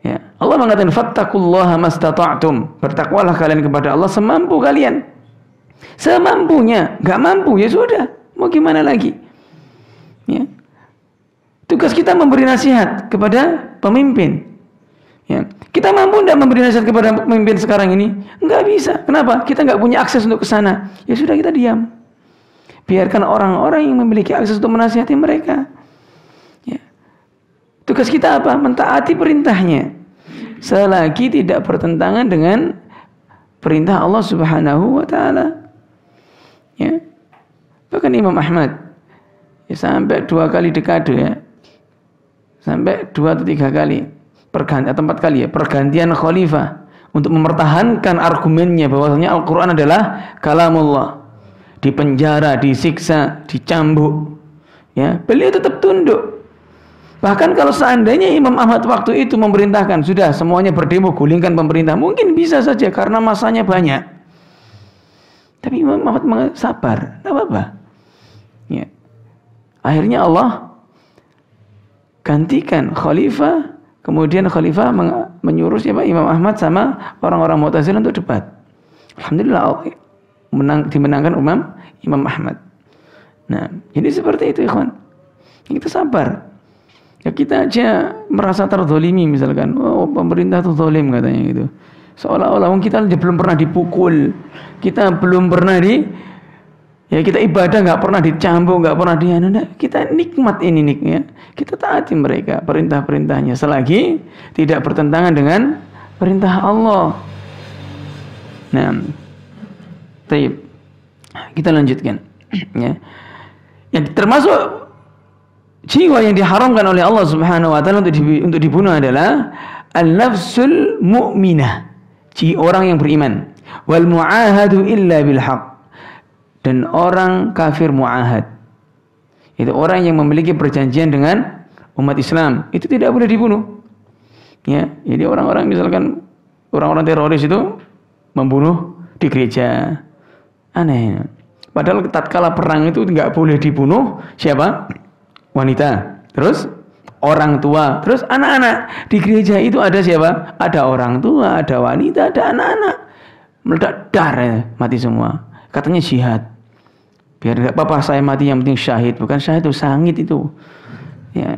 Ya, Allah mengatakan fattaqullaha mastata'tum, bertakwalah kalian kepada Allah semampu kalian. Semampunya, nggak mampu ya sudah, mau gimana lagi? Ya. Tugas kita memberi nasihat kepada pemimpin. Ya. Kita mampu tidak memberi nasihat kepada pemimpin sekarang ini? Enggak bisa. Kenapa? Kita enggak punya akses untuk ke sana. Ya sudah, kita diam. Biarkan orang-orang yang memiliki akses untuk menasihati mereka. Ya. Tugas kita apa? Mentaati perintahnya. Selagi tidak bertentangan dengan perintah Allah Subhanahu wa taala. Ya. Bahkan Imam Ahmad ya, sampai 2 kali dekade ya. Sampai 2 atau 3 kali atau 4 kali ya, pergantian khalifah untuk mempertahankan argumennya bahwasanya Al-Quran adalah kalamullah. Dipenjara, disiksa, dicambuk, ya, beliau tetap tunduk. Bahkan kalau seandainya Imam Ahmad waktu itu memerintahkan sudah semuanya berdemo, gulingkan pemerintah, mungkin bisa saja karena masanya banyak. Tapi Imam Ahmad sabar, tidak apa-apa. Ya. Akhirnya Allah gantikan khalifah, kemudian khalifah menyuruh siapa? Imam Ahmad sama orang-orang Mu'tazilah untuk debat. Alhamdulillah dimenangkan Imam Ahmad. Nah, jadi seperti itu ikhwan. Kita sabar. Ya, kita aja merasa terzolimi misalkan, oh pemerintah itu zolim katanya gitu. Seolah-olah kita belum pernah dipukul, kita belum pernah kita ibadah nggak pernah dicambuk, nggak pernah kita nikmat ini ya. Kita taati mereka perintah-perintahnya selagi tidak bertentangan dengan perintah Allah. Nah, baik. Kita lanjutkan ya. Yang termasuk jiwa yang diharamkan oleh Allah Subhanahu wa taala untuk dibunuh adalah an-nafsul mu'minah, orang yang beriman, wal mu'ahadu illa bil haqq, dan orang kafir mu'ahad. Itu orang yang memiliki perjanjian dengan umat Islam, itu tidak boleh dibunuh. Ya, jadi orang-orang misalkan orang-orang teroris itu membunuh di gereja. Aneh. Padahal tatkala perang itu nggak boleh dibunuh siapa? Wanita. Terus orang tua, terus anak-anak. Di gereja itu ada siapa? Ada orang tua, ada wanita, ada anak-anak. Meledak dar, mati semua. Katanya jihad. Biar nggak apa-apa saya mati, yang penting syahid. Bukan syahid itu, sangit itu. Ya,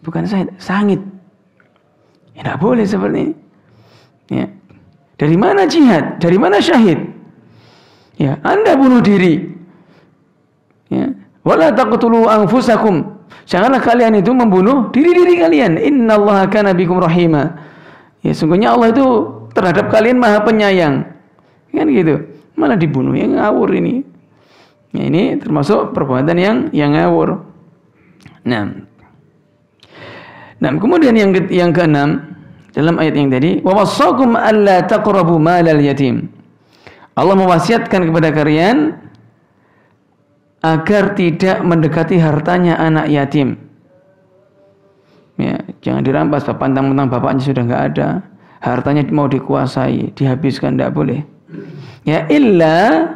bukan syahid, sangit. Ya, tidak boleh seperti ini. Ya. Dari mana jihad? Dari mana syahid? Ya, Anda bunuh diri. Ya. Wala taqtulu anfusakum. Janganlah kalian itu membunuh diri-diri kalian. Innallaha kana bikum rahima. Ya, sungguhnya Allah itu terhadap kalian Maha Penyayang. Kan gitu. Malah dibunuh, yang ngawur ini. Ya, ini termasuk perbuatan yang ngawur. Nah, kemudian yang keenam dalam ayat yang tadi, wa wassakum alla taqrabu malal yatim. Allah mewasiatkan kepada kalian agar tidak mendekati hartanya anak yatim. Ya, jangan dirampas, pantang-pantang bapaknya sudah enggak ada, hartanya mau dikuasai, dihabiskan, tidak boleh. Ya, illa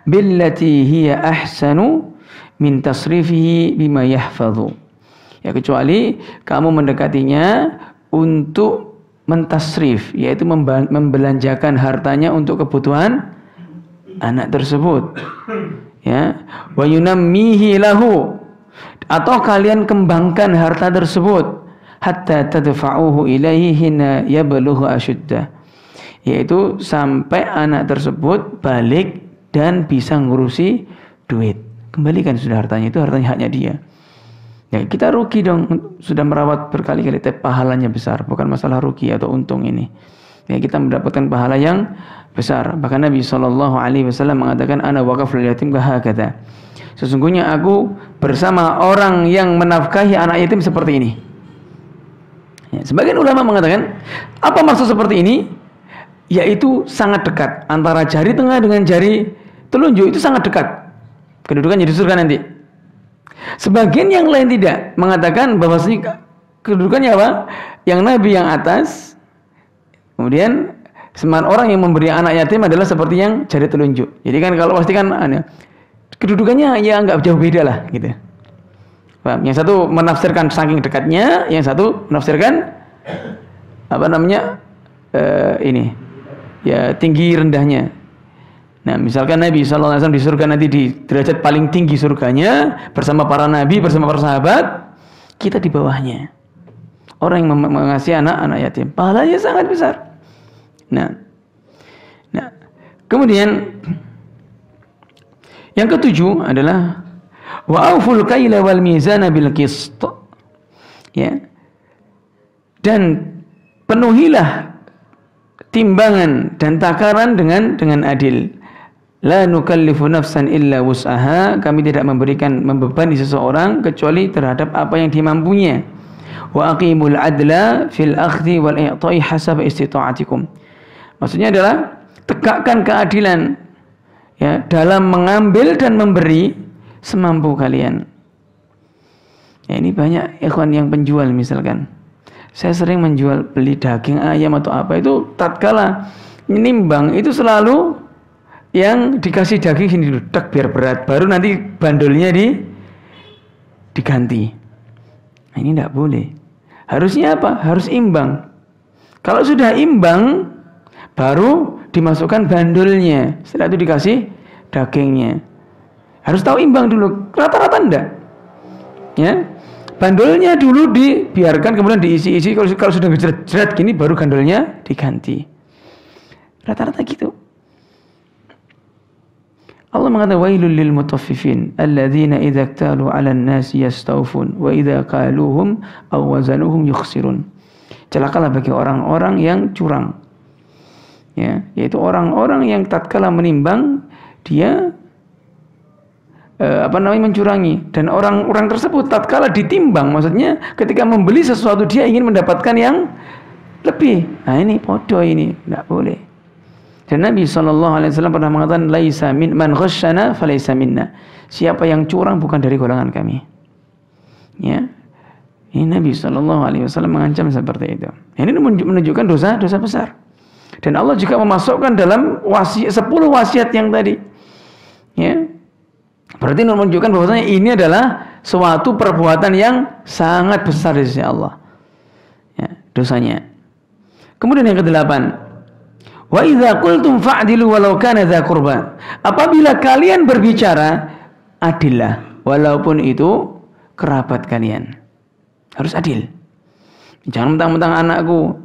billati hiya ahsanu min tasrifihi bima yahfadhu. Ya, kecuali kamu mendekatinya untuk mentasrif, yaitu membelanjakan hartanya untuk kebutuhan anak tersebut. Ya, wa yunammihi lahu, atau kalian kembangkan harta tersebut hatta tadfa'uhu ilaihi hina yablughu asyuddah, yaitu sampai anak tersebut balik dan bisa ngurusi duit. Kembalikan sudah hartanya, itu hartanya haknya dia. Ya, kita rugi dong, sudah merawat berkali-kali, tapi pahalanya besar, bukan masalah rugi atau untung ini. Ya, kita mendapatkan pahala yang besar. Bahkan Nabi SAW mengatakan, ana waqaful yatim kahakata. Sesungguhnya aku bersama orang yang menafkahi anak yatim seperti ini. Ya, sebagian ulama mengatakan, apa maksud seperti ini? Yaitu sangat dekat antara jari tengah dengan jari telunjuk, itu sangat dekat kedudukannya di surga nanti. Sebagian yang lain tidak, mengatakan bahwasanya kedudukannya apa? Yang Nabi yang atas, kemudian orang yang memberi anak yatim adalah seperti yang jari telunjuk. Jadi kan kalau pastikan kedudukannya ya nggak jauh beda lah gitu. Paham? Yang satu menafsirkan saking dekatnya, yang satu menafsirkan ini ya tinggi rendahnya. Nah, misalkan Nabi SAW di surga nanti di derajat paling tinggi surganya bersama para nabi, bersama para sahabat, kita di bawahnya. Orang yang mengasihi anak yatim, pahalanya sangat besar. Nah, kemudian yang ketujuh adalah wa auful kaila wal mizana bil qist. Ya. Dan penuhilah timbangan dan takaran dengan adil. La nukallifu nafsan illa wus'aha. Kami tidak membebani seseorang kecuali terhadap apa yang dimampunya. Wa aqimul adla fil akhdhi wal i'ta'i hasab istita'atikum. Maksudnya adalah tegakkan keadilan ya dalam mengambil dan memberi semampu kalian. Ya, ini banyak ikhwan yang penjual misalkan. Saya sering beli daging ayam atau apa, itu tatkala menimbang itu selalu yang dikasih daging sini dulu, tak biar berat, baru nanti bandulnya diganti. Nah, ini tidak boleh. Harusnya apa? Harus imbang. Kalau sudah imbang, baru dimasukkan bandulnya. Setelah itu dikasih dagingnya. Harus tahu imbang dulu. Rata-rata enggak. Ya, bandulnya dulu dibiarkan, kemudian diisi-isi. Kalau sudah jerat gini, baru bandulnya diganti. Rata-rata gitu. Allah mengatakan wailul lil mutaffifin alladzina idza iktalu 'alan nasi yastawfun wa idza qaluhum aw wazanuhum yukhsirun. Celakalah bagi orang-orang yang curang. Ya, yaitu orang-orang yang tatkala menimbang dia mencurangi, dan orang-orang tersebut tatkala ditimbang, maksudnya ketika membeli sesuatu dia ingin mendapatkan yang lebih. Nah, ini podo, ini enggak boleh. Dan Nabi SAW pernah mengatakan, laisa min man ghasyana falaysa minna. Siapa yang curang bukan dari golongan kami. Ya. Ini Nabi SAW mengancam seperti itu. Ini menunjukkan dosa besar. Dan Allah juga memasukkan dalam 10 wasiat yang tadi. Ya. Berarti menunjukkan bahwasanya ini adalah suatu perbuatan yang sangat besar di sisi Allah. Ya, dosanya. Kemudian yang ke-8, wa idza qultum fa'dilu walau kana dza qurba. Apabila kalian berbicara, adillah walaupun itu kerabat kalian. Harus adil. Jangan mentang-mentang anakku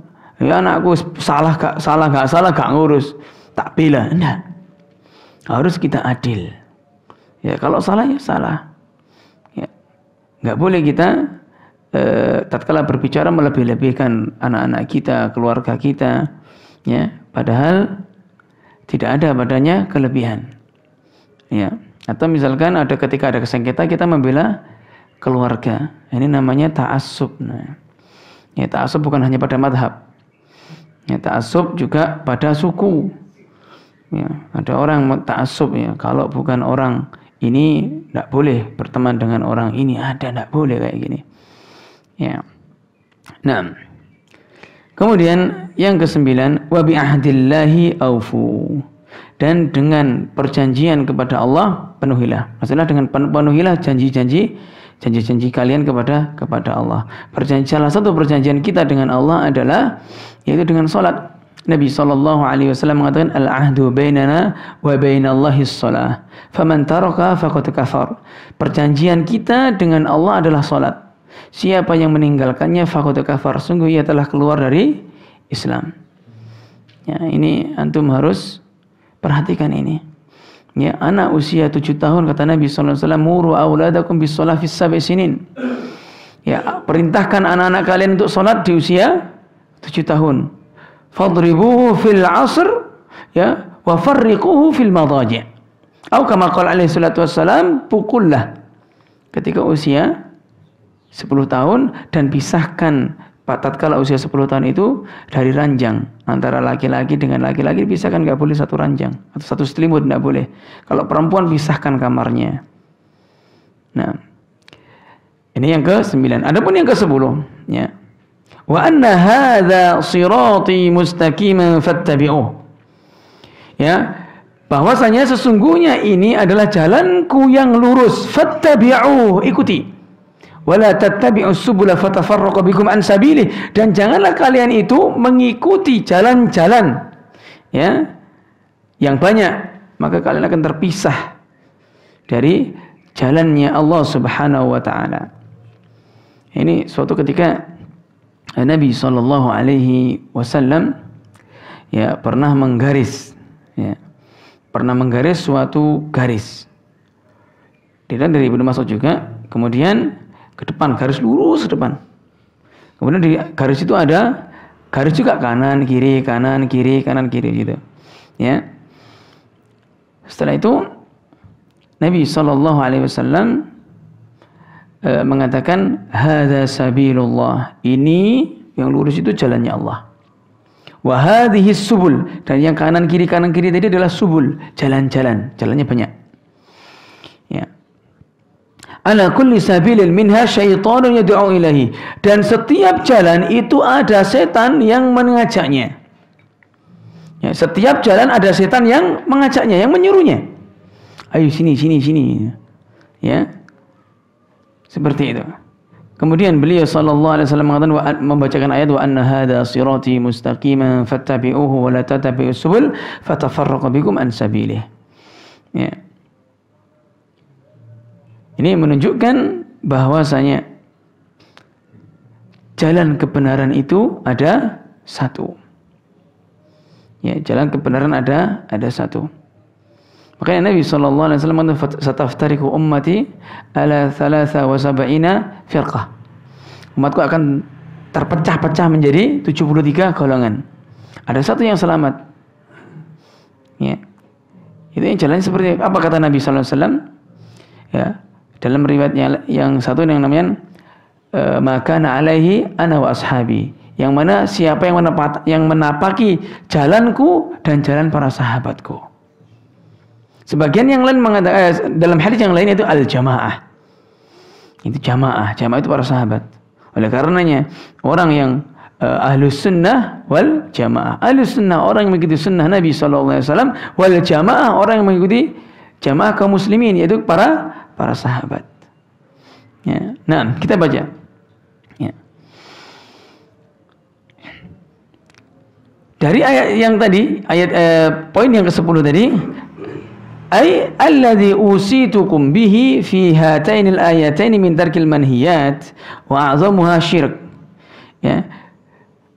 salah gak ngurus, tak bela. Enggak. Harus kita adil. Ya, kalau salah ya salah. Ya. Enggak boleh kita tatkala berbicara melebih-lebihkan anak-anak kita, keluarga kita, ya, padahal tidak ada padanya kelebihan. Ya, atau misalkan ketika ada sengketa kita membela keluarga. Ini namanya ta'assub. Nah, ya, ta'assub bukan hanya pada madhab. Ya, ta'assub juga pada suku. Ya, ada orang ta'assub, ya, kalau bukan orang ini tidak boleh berteman dengan orang ini, tidak boleh kayak gini. Ya. Nah, kemudian yang ke-9, wa bi ahdillahi aufu. Dan dengan perjanjian kepada Allah penuhilah. Maksudnya dengan penuhilah janji-janji kalian kepada Allah. Salah satu perjanjian kita dengan Allah adalah yaitu dengan salat. Nabi SAW mengatakan al-ahdu bainana wa bainallahi shalah. Faman taraka faqad kafar. Perjanjian kita dengan Allah adalah salat. Siapa yang meninggalkannya faqad kafar, sungguh ia telah keluar dari Islam. Ya, ini antum harus perhatikan ini. Ya, anak usia 7 tahun kata Nabi sallallahu alaihi wasallam, muru auladakum bis-shalah fis sab'i sinin. Ya, perintahkan anak-anak kalian untuk salat di usia 7 tahun. Fadribuhu fil 'asr, ya, wa farriquhu fil madaji'. Atau kama qala alaihi salatu wassalam, pukullah ketika usia 10 tahun dan pisahkan tatkala usia 10 tahun itu dari ranjang. Antara laki-laki dengan laki-laki pisahkan, enggak boleh satu ranjang atau satu selimut, enggak boleh. Kalau perempuan pisahkan kamarnya. Nah, ini yang ke-9. Adapun yang ke-10, ya. Wa anna hadza sirati mustaqiman fattabi'uh. Ya, bahwasanya sesungguhnya ini adalah jalanku yang lurus, fattabi'uh, ikuti. Wala tattabi'us subula fatafarraqu bikum an sabilih, dan janganlah kalian itu mengikuti jalan-jalan, ya, yang banyak, maka kalian akan terpisah dari jalannya Allah Subhanahu wa taala. Ini suatu ketika Nabi sallallahu alaihi wasallam ya pernah menggaris suatu garis. Dan dari Ibnu Mas'ud juga, kemudian ke depan, garis lurus ke depan. Kemudian di garis itu ada garis juga kanan kiri gitu. Ya. Setelah itu Nabi sallallahu alaihi wasallam mengatakan hadza sabilullah. Ini yang lurus itu jalannya Allah. Wa hadhihi subul, dan yang kanan kiri tadi adalah subul, jalannya banyak. Ya. Ala kulli sabilin minha syaitanun yad'u ilahi, dan setiap jalan itu ada setan yang mengajaknya. Ya, setiap jalan ada setan yang mengajaknya, yang menyuruhnya. Ayo sini. Ya. Seperti itu. Kemudian beliau sallallahu alaihi wasallam mengatakan, membacakan ayat wa anna hadza sirati mustaqiman fattabi'uhu wa la tattabi'us subul fatafarraqu bikum an sabilih. Ya. Ini menunjukkan bahwasanya jalan kebenaran itu ada satu. Ya, jalan kebenaran ada satu. Makanya Nabi sallallahu alaihi wasallam mengatakan sataftariqu ummati ala 73 firqah. Umatku akan terpecah-pecah menjadi 73 golongan. Ada satu yang selamat. Ya. Itu yang jalan seperti apa kata Nabi sallallahu alaihi wasallam? Ya. Dalam riwayatnya yang satu yang namanya maka alaihi ana wa ashabi, Yang mana siapa yang menapaki jalanku dan jalan para sahabatku. Sebagian yang lain mengatakan dalam hadis yang lain itu al-jamaah. Itu jamaah itu para sahabat. Oleh karenanya orang yang ahlus sunnah wal jamaah. Ahlus sunnah orang yang mengikuti sunnah Nabi SAW, wal jamaah orang yang mengikuti jamaah kaum muslimin, yaitu para sahabat. Ya. Nah, kita baca. Ya. Dari ayat yang tadi, poin yang ke-10 tadi, ay alladhi usitukum bihi fi hatainil ayataini min tarkil manhiyat wa a'zamuha syirk. Ya.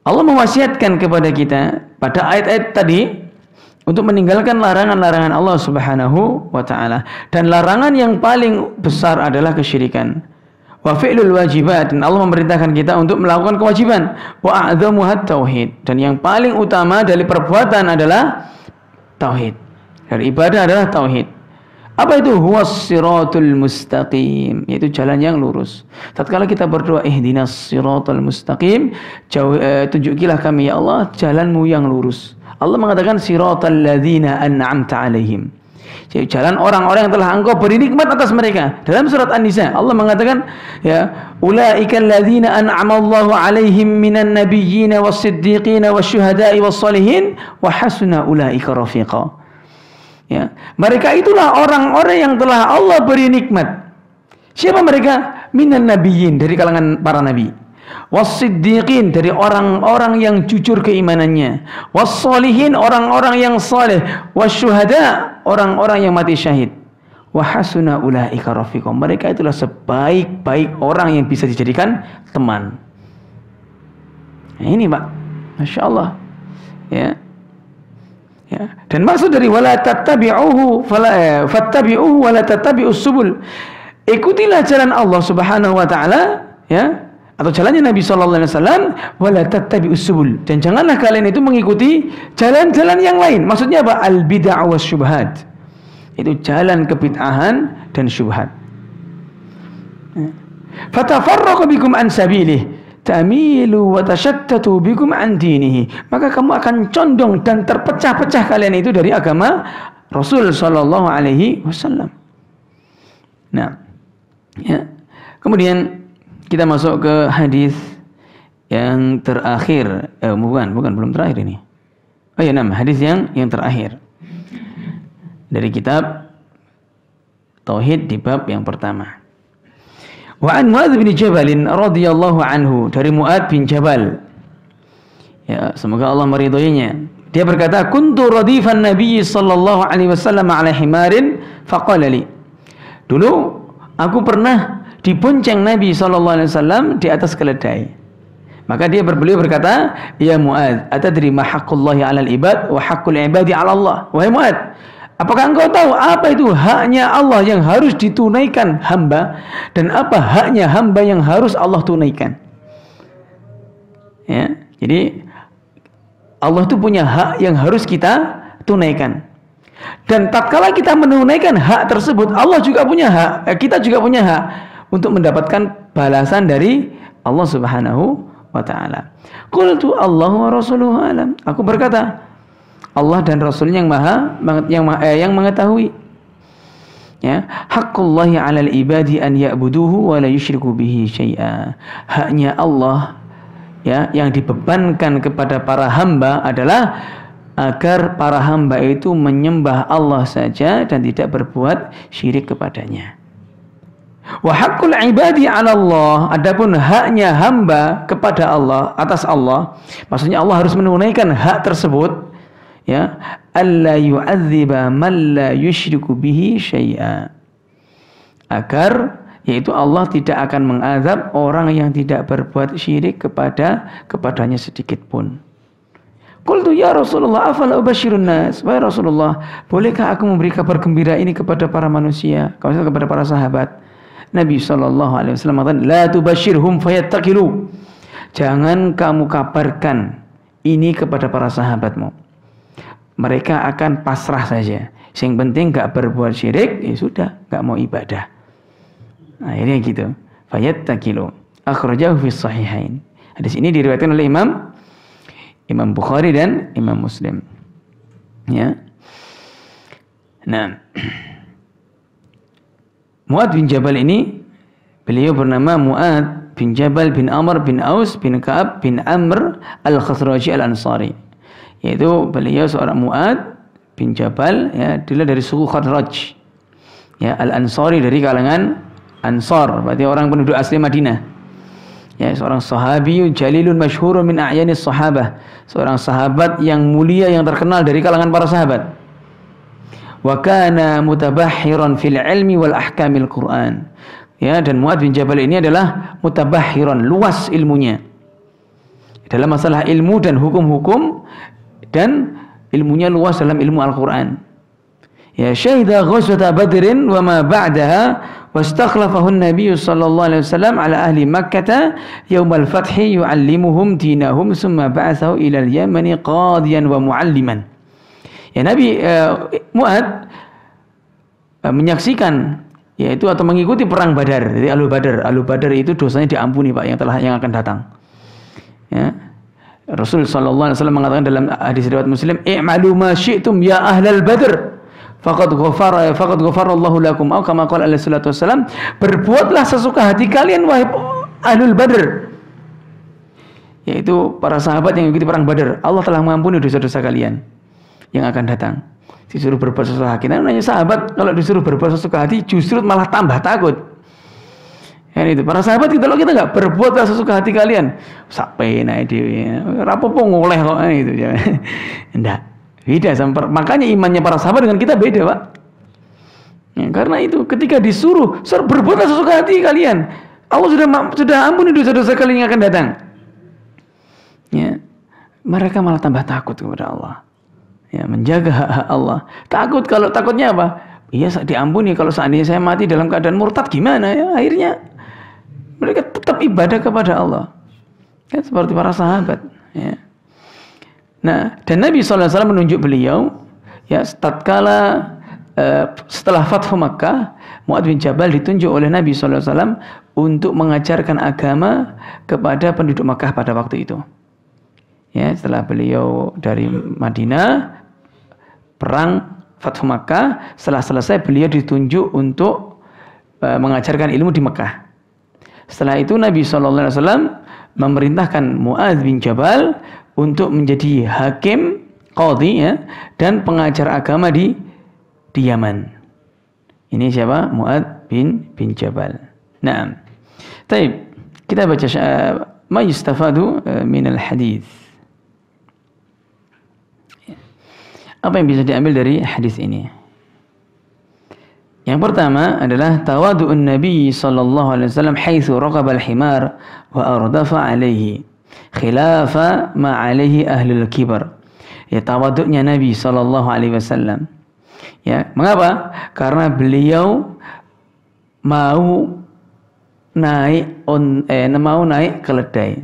Allah mewasiatkan kepada kita pada ayat-ayat tadi untuk meninggalkan larangan-larangan Allah Subhanahu wa taala, dan larangan yang paling besar adalah kesyirikan. Wa fi'lul wajibat, dan Allah memerintahkan kita untuk melakukan kewajiban. Wa a'zamuha tauhid, dan yang paling utama dari perbuatan adalah tauhid. Dari ibadah adalah tauhid. Apa itu? Huwas siratul mustaqim, yaitu jalan yang lurus. Tatkala kita berdoa ihdinas siratal mustaqim, tunjukilah kami ya Allah jalanmu yang lurus. Allah mengatakan siratal ladzina an'amta alaihim, jadi jalan orang-orang yang telah Engkau beri nikmat atas mereka. Dalam surat An-Nisa Allah mengatakan ya ulaikal ladzina an'amallahu alaihim minan nabiyyin was-siddiqin wasyuhada'i was-shalihin wa hasuna ulaika rafiqa. Ya, mereka itulah orang-orang yang telah Allah beri nikmat. Siapa mereka? Minan nabiyyin, dari kalangan para nabi. Was-siddiqin, dari orang-orang yang jujur keimanannya. Was-shalihin, orang-orang yang saleh. Wasyuhada, orang-orang yang mati syahid. Wa hasuna ulaika rafiqa, mereka itulah sebaik-baik orang yang bisa dijadikan teman. Nah, ini Pak, Masya Allah. Ya. Ya. Dan maksud dari wala tattabi'uhu fattabi'uhu wala tattabi'us subul, ikutilah jalan Allah Subhanahu wa taala, ya, atau jalannya Nabi sallallahu alaihi wasallam, wala tattabi'us subul, dan janganlah kalian itu mengikuti jalan-jalan yang lain. Maksudnya apa? Al bid'ah was syubhat, itu jalan kebid'ahan dan syubhat. Fatafarraqu bikum an sabilihi tamilu wa tashattatu bikum an dinihi, maka kamu akan condong dan terpecah-pecah kalian itu dari agama Rasul sallallahu alaihi wasallam. Nah, ya. Kemudian kita masuk ke hadis yang terakhir. Belum terakhir ini. Oh ya, hadis yang terakhir dari kitab Tauhid di bab yang pertama. Wa an Mu'adz bin Jabal radhiyallahu anhu, dari Mu'adz bin Jabal, ya semoga Allah meridhoinya, dia berkata, kuntu radifan Nabi sallallahu alaihi wasallam ala himarin faqala li, dulu aku pernah dibonceng Nabi sallallahu alaihi wasallam di atas keledai. Maka beliau berkata, ya Mu'adz, atadri ma haqqullahi 'alal ibad wa haqqul ibadi 'ala Allah. Wahai Mu'adz, apakah engkau tahu apa itu haknya Allah yang harus ditunaikan hamba, dan apa haknya hamba yang harus Allah tunaikan? Ya, jadi Allah itu punya hak yang harus kita tunaikan. Dan tatkala kita menunaikan hak tersebut, Allah juga punya hak, kita juga punya hak untuk mendapatkan balasan dari Allah Subhanahu wa taala. Qultu Allahu wa rasuluhu alam. Aku berkata, Allah dan Rasulnya yang mengetahui. Ya, haqqullahi 'alal ibadi an ya'buduhu wa la yusyriku bihi syai'a. Haknya Allah, ya, yang dibebankan kepada para hamba adalah agar para hamba itu menyembah Allah saja dan tidak berbuat syirik kepadanya. Wa haqqul ibadi 'ala Allah, adapun haknya hamba kepada Allah, atas Allah, maksudnya Allah harus menunaikan hak tersebut, ya, alla yu'adziba man la yusyriku bihi syai'a, agar yaitu Allah tidak akan mengazab orang yang tidak berbuat syirik kepadanya sedikit pun. Qultu ya Rasulullah afala ubashirun nas, wahai Rasulullah, bolehkah aku memberi kabar gembira ini kepada para manusia, kepada para sahabat? Nabi sallallahu alaihi wasallam mengatakan, la tubashirhum fayattaqilu, jangan kamu kabarkan ini kepada para sahabatmu, mereka akan pasrah saja. Yang penting gak berbuat syirik, ya sudah, gak mau ibadah. Akhirnya gitu. Fayattaqilu. Akhrajahu fi sahihain. Hadis ini diriwayatkan oleh Imam Bukhari dan Imam Muslim. Ya. Nah, Mu'adz bin Jabal ini, beliau bernama Mu'adz bin Jabal bin Amr bin Aus bin Ka'ab bin Amr al-Khazraji al-Ansari. Yaitu beliau seorang Mu'adz bin Jabal, ya, dia dari suku Khazraj. Ya, al-Ansari dari kalangan Ansar, berarti orang penduduk asli Madinah. Ya, seorang sahabi jalilun masyhurun min a'yanis sahabah, seorang sahabat yang mulia yang terkenal dari kalangan para sahabat. Wa kana mutabahhiran fil ilmi wal ahkamil Quran. Ya, dan Mu'adz bin Jabal ini adalah mutabahhiran, luas ilmunya dalam masalah ilmu dan hukum-hukum, dan ilmunya luas dalam ilmu Al-Qur'an. Ya, syahida ghazwata Badrin wa ma ba'daha wastakhlafahu an-nabiy sallallahu alaihi wasallam ala ahli Makkah yaumal fathi yu'allimuhum dinahum thumma ba'athahu ila al-Yaman qadiyan wa mu'alliman. Ya, Nabi Mu'adz menyaksikan, yaitu atau mengikuti perang Badar. Jadi Ahlu Badar itu dosanya diampuni, Pak, yang akan datang. Ya. Rasul sallallahu alaihi wasallam mengatakan dalam hadis riwayat Muslim, "I'malu ma syi'tum ya ahlal Badr. Faqad ghafarallahu lakum." Atau kama qala alaihi salatu wasallam, berbuatlah sesuka hati kalian wahai Ahlul Badr. Yaitu para sahabat yang mengikuti perang Badar. Allah telah mengampuni dosa-dosa kalian yang akan datang. Disuruh berbuat sesuka hati. Nah, namanya sahabat kalau disuruh berbuat sesuka hati justru malah tambah takut. Ya, itu para sahabat, kalau kita enggak berbuatlah sesuka hati kalian, sampai naik dewe. Rapopo ngoleh kok itu ya. Enggak. Beda sama, makanya imannya para sahabat dengan kita beda, Pak. Ya, karena itu ketika disuruh berbuatlah sesuka hati kalian, Allah sudah ampuni dosa-dosa kalian yang akan datang. Ya, mereka malah tambah takut kepada Allah. Ya, menjaga hak-hak Allah. Takut, kalau takutnya apa? Iya, diampuni. Kalau seandainya saya mati dalam keadaan murtad gimana ya? Akhirnya mereka tetap ibadah kepada Allah. Kan seperti para sahabat. Ya. Nah, dan Nabi SAW menunjuk beliau, ya, tatkala setelah Fathu Makkah, Mu'adz bin Jabal ditunjuk oleh Nabi SAW untuk mengajarkan agama kepada penduduk Makkah pada waktu itu. Ya, setelah beliau dari Madinah, perang Fathu Makkah, setelah selesai beliau ditunjuk untuk mengajarkan ilmu di Makkah. Setelah itu Nabi SAW memerintahkan Mu'adz bin Jabal untuk menjadi hakim, qadhi, ya, dan pengajar agama di Yaman. Ini siapa? Mu'adz bin Jabal. Nah, baik, kita baca ma yustafadu min al-hadis. Apa yang bisa diambil dari hadis ini? Yang pertama adalah tawadu'un Nabi sallallahu alaihi wasallam haitsu raqaba al-himar wa ardafa alaihi khilafa ma alaihi ahlul kibar. Ya, tawaduknya Nabi sallallahu alaihi wasallam. Ya, mengapa? Karena beliau mau naik keledai.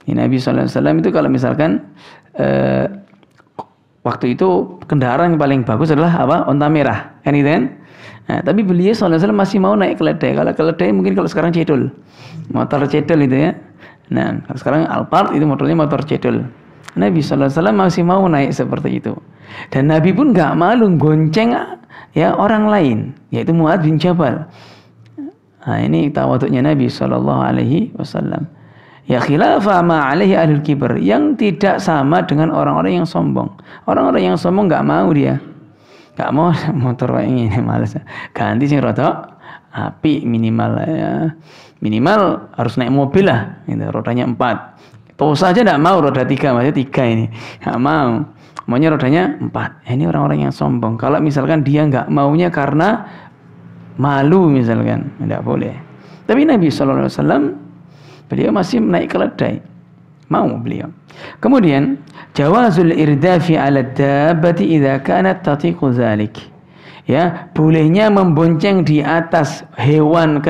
Ya, Nabi sallallahu alaihi wasallam itu kalau misalkan waktu itu kendaraan yang paling bagus adalah apa? Onta merah, kan itu kan? Nah, tapi beliau sallallahu alaihi wasallam masih mau naik keledai. Kalau keledai mungkin kalau sekarang cedul. Motor cedul itu ya. Nah, sekarang Alphard itu motornya motor cedul. Nabi sallallahu alaihi wasallam masih mau naik seperti itu. Dan Nabi pun enggak malu gonceng, ya, orang lain, yaitu Mu'adz bin Jabal. Nah, ini tawaduknya Nabi sallallahu alaihi wasallam. Ya, khilafa ma alaihi ahlul kibar, yang tidak sama dengan orang-orang yang sombong. Orang-orang yang sombong enggak mau dia. Enggak mau motor kayak ini, malas. Ganti sing rada apik minimal ya. Minimal harus naik mobil lah, gitu, rodanya 4. Tosa aja enggak mau, roda 3, maksudnya 3 ini. Enggak mau. Maunya rodanya 4. Ini orang-orang yang sombong. Kalau misalkan dia enggak maunya karena malu misalkan, enggak boleh. Tapi Nabi sallallahu alaihi wasallam beliau masih naik keledai. Mau beliau. Kemudian jawazul irdafi 'ala dabbati idza kanat tatiqu dzalik. Ya, bolehnya membonceng di atas hewan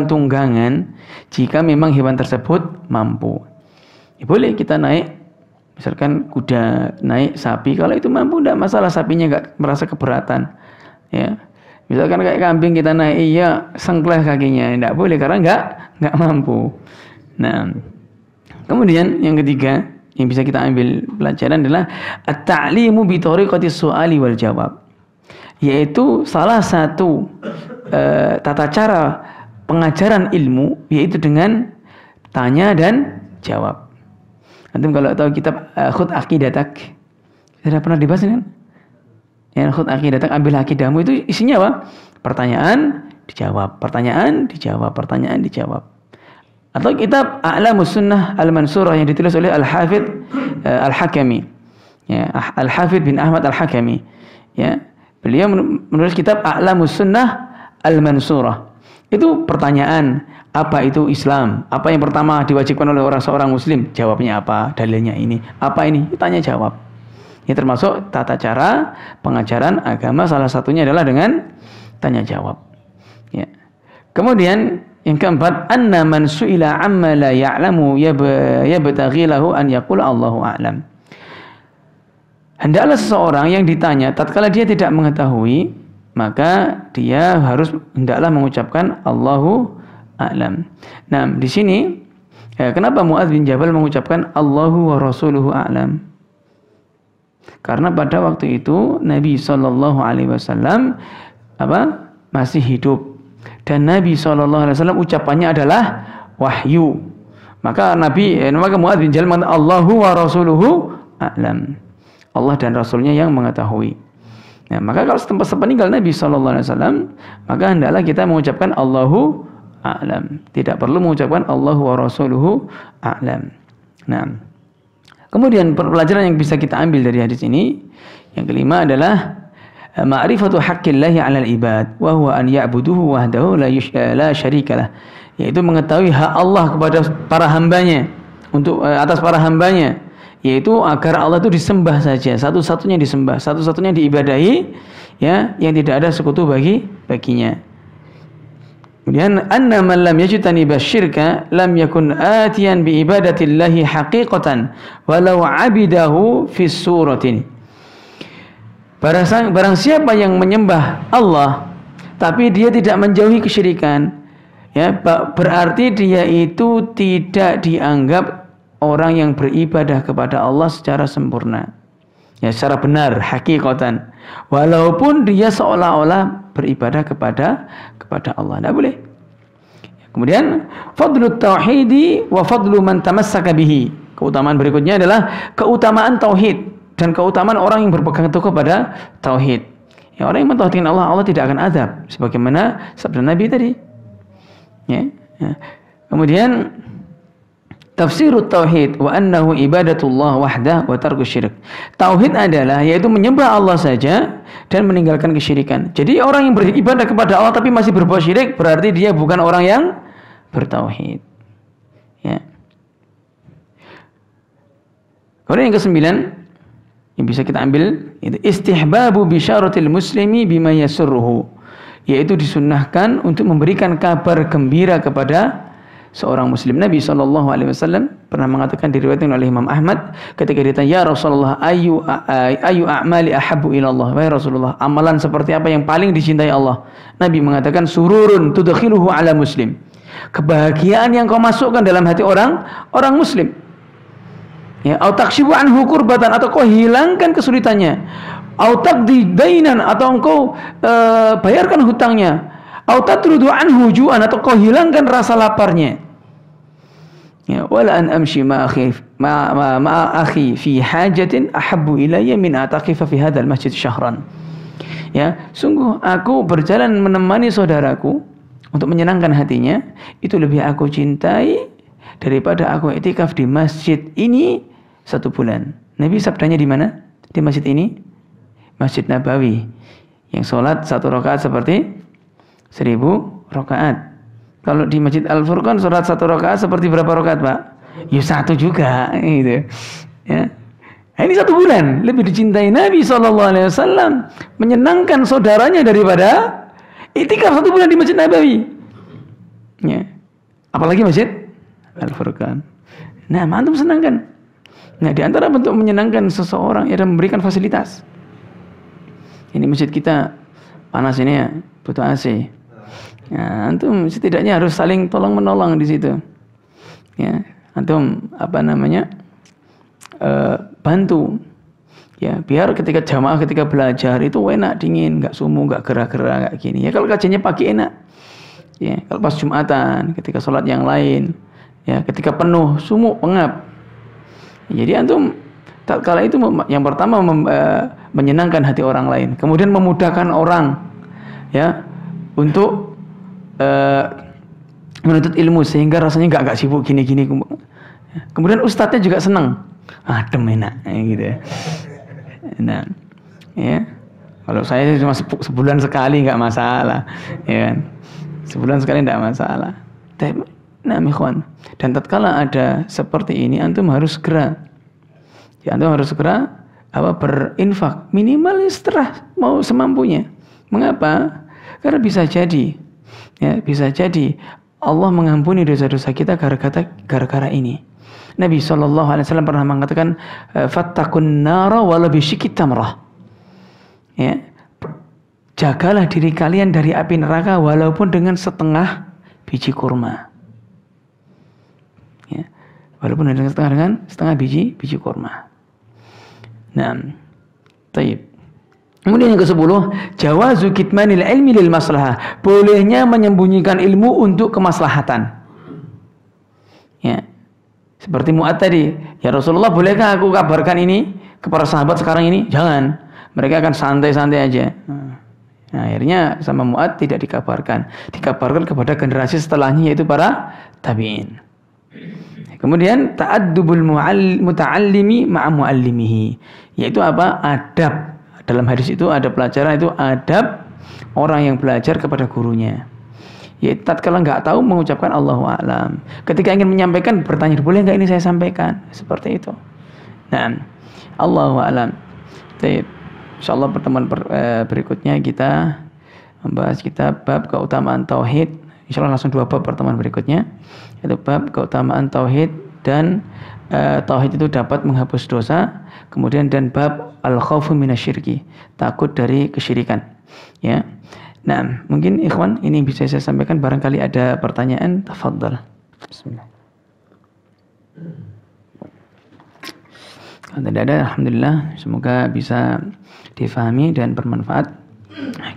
tunggangan jika memang hewan tersebut mampu. Ya, boleh kita naik, misalkan kuda, naik sapi, kalau itu mampu tidak masalah, sapinya enggak merasa keberatan. Ya, misalkan kayak kambing kita naik, iya sengkleh kakinya, tidak boleh karena enggak mampu. Nah, kemudian yang ketiga yang bisa kita ambil pelajaran adalah at-ta'limu bi tariqati su'ali wal jawab. Yaitu salah satu tata cara pengajaran ilmu yaitu dengan tanya dan jawab. Antum kalau tahu kitab Khud Aqidatak, sudah pernah dibahas kan? Yang Khud Aqidatak, ambil akidahmu, itu isinya apa? Pertanyaan dijawab, pertanyaan dijawab, pertanyaan dijawab. Atau kitab A'lamus Sunnah Al-Mansurah yang ditulis oleh Al-Hafidh Al-Hakami. Ya, Al-Hafidh bin Ahmad Al-Hakami. Ya, beliau menulis kitab A'lamus Sunnah Al-Mansurah. Itu pertanyaan, apa itu Islam? Apa yang pertama diwajibkan oleh seorang muslim? Jawabnya apa? Dalilnya ini. Apa ini? Tanya jawab. Ini termasuk tata cara pengajaran agama, salah satunya adalah dengan tanya jawab. Ya. Kemudian yang keempat, anna man su'ila amma la ya'lamu yabtaghi lahu an yaqula Allahu a'lam. Hendaklah seseorang yang ditanya tatkala dia tidak mengetahui, maka dia harus hendaklah mengucapkan Allahu a'lam. Nah, di sini kenapa Mu'adz bin Jabal mengucapkan Allahu wa rasuluhu a'lam? Karena pada waktu itu Nabi sallallahu alaihi wasallam masih hidup. Dan Nabi SAW ucapannya adalah wahyu. Maka Mu'adz bin Jabal mengatakan Allahu wa rasuluhu a'lam. Allah dan Rasulnya yang mengetahui. Nah, maka kalau sepeninggal Nabi SAW, maka hendaklah kita mengucapkan Allahu a'lam. Tidak perlu mengucapkan Allahu wa rasuluhu a'lam. Nah, kemudian pelajaran yang bisa kita ambil dari hadis ini, yang kelima adalah ma'rifatu haqqillahi 'alal ibad wa huwa an ya'buduhu wahdahu la syarikalah, yaitu mengetahui hak Allah kepada para hambanya, untuk atas para hambanya, yaitu agar Allah itu disembah saja, satu-satunya disembah, satu-satunya diibadahi, ya, yang tidak ada sekutu baginya. Kemudian anna man lam yajtaniba syirka lam yakun atiyan bi ibadatillahi haqiqatan walau 'abidahu fi suratin. Barang siapa yang menyembah Allah tapi dia tidak menjauhi kesyirikan, ya, berarti dia itu tidak dianggap orang yang beribadah kepada Allah secara sempurna, ya, secara benar, hakikatan, walaupun dia seolah-olah beribadah kepada Allah. Tidak boleh. Kemudian fadlut tauhidi wa fadlu man tamassaka bihi. Keutamaan berikutnya adalah keutamaan tauhid dan keutamaan orang yang berpegang teguh pada tauhid. Ya, orang yang mentauhidkan Allah, Allah tidak akan azab, sebagaimana sabda Nabi tadi. Ya. Kemudian tafsirut tauhid wa annahu ibadatullah wahdah wa tarku syirik. Tauhid adalah yaitu menyembah Allah saja dan meninggalkan kesyirikan. Jadi orang yang beribadah kepada Allah tapi masih berbuat syirik, berarti dia bukan orang yang bertauhid. Ya. Kemudian yang kesembilan yang bisa kita ambil itu istihbabu bisyaratil muslimi bima yasurruhu, yaitu disunnahkan untuk memberikan kabar gembira kepada seorang muslim. Nabi SAW pernah mengatakan, diriwayatkan oleh Imam Ahmad, ketika ditanya, ya Rasulullah, ayu a'mali ahabbu ilallah, wahai Rasulullah, amalan seperti apa yang paling dicintai Allah? Nabi mengatakan, sururun tudkhiluhu ala muslim, kebahagiaan yang kau masukkan dalam hati orang muslim. Ya, au takshibu anhu kurbatan, atau kau hilangkan kesulitannya, au taqdi dainan, atau engkau bayarkan hutangnya, au tatrudu anhu ju'an, atau kau hilangkan rasa laparnya. Ya, wala an amshi ma akhi fi hajatin ahabbu ilayya min ataqifa fi hadzal masjid syahran. Ya, sungguh aku berjalan menemani saudaraku untuk menyenangkan hatinya, itu lebih aku cintai daripada aku iktikaf di masjid ini 1 bulan. Nabi sabdanya di mana? Di masjid ini, Masjid Nabawi, yang sholat 1 rakaat seperti 1000 rakaat. Kalau di Masjid Al-Furqan sholat 1 rakaat seperti berapa rakaat, Pak? Ya 1 juga, gitu. Ya. Ini 1 bulan lebih dicintai Nabi SAW menyenangkan saudaranya daripada iktikaf 1 bulan di Masjid Nabawi. Ya. Apalagi Masjid Al-Furqan. Nah, antum senangkan. Nah, di antara bentuk menyenangkan seseorang adalah memberikan fasilitas. Ini masjid kita panas ini ya, butuh AC. Nah, antum setidaknya harus saling tolong menolong di situ. Ya, antum bantu. Ya, biar ketika jamaah ketika belajar itu enak, dingin, nggak sumuk, nggak gerah-gerah kayak gini. Ya kalau kajiannya pagi enak. Ya, kalau pas Jumatan, ketika sholat yang lain, ya, ketika penuh, sumuk, pengap. Jadi antum tatkala itu yang pertama menyenangkan hati orang lain, kemudian memudahkan orang, ya, untuk menuntut ilmu sehingga rasanya nggak sibuk gini-gini. Kemudian ustadznya juga senang, adem enak, gitu ya. Nah, ya, kalau saya cuma sebulan sekali nggak masalah, ya kan? Sebulan sekali nggak masalah. Nah, ikhwan, dan tatkala ada seperti ini, antum harus segera, ya, antum harus segera berinfak minimal setelah mau semampunya. Mengapa? Karena bisa jadi, ya, bisa jadi Allah mengampuni dosa-dosa kita gara-gara ini. Nabi SAW pernah mengatakan, "Fattakun nara walau bisyikki tamrah." Ya, jagalah diri kalian dari api neraka walaupun dengan setengah biji kurma. Ya, walaupun dengan setengah biji kurma. Nah, taib. Kemudian yang ke-10, jawazu kitmanil ilmi lil maslahah. Bolehnya menyembunyikan ilmu untuk kemaslahatan. Ya. Seperti Mu'ad tadi, ya Rasulullah, bolehkah aku kabarkan ini kepada sahabat sekarang ini? Jangan. Mereka akan santai-santai aja. Nah, akhirnya sama Mu'ad tidak dikabarkan. Dikabarkan kepada generasi setelahnya, yaitu para tabi'in. Kemudian ta'addubul muta'allimi ma'a mu'allimihi. Yaitu apa? Adab. Dalam hadis itu ada pelajaran, itu adab orang yang belajar kepada gurunya. Ya, tatkala nggak tahu mengucapkan Allahu a'lam. Ketika ingin menyampaikan bertanya, boleh nggak ini saya sampaikan? Seperti itu. Nah, Allahu a'lam. Baik. Insyaallah pertemuan berikutnya kita membahas kitab bab keutamaan tauhid. Insyaallah langsung 2 bab pertemuan berikutnya. Itu bab keutamaan tauhid dan tauhid itu dapat menghapus dosa. Kemudian dan bab al-khaufu minasyirki, takut dari kesyirikan. Ya. Nah, mungkin ikhwan ini bisa saya sampaikan, barangkali ada pertanyaan, tafadhal. Bismillah. Kalau tidak ada, alhamdulillah, semoga bisa difahami dan bermanfaat.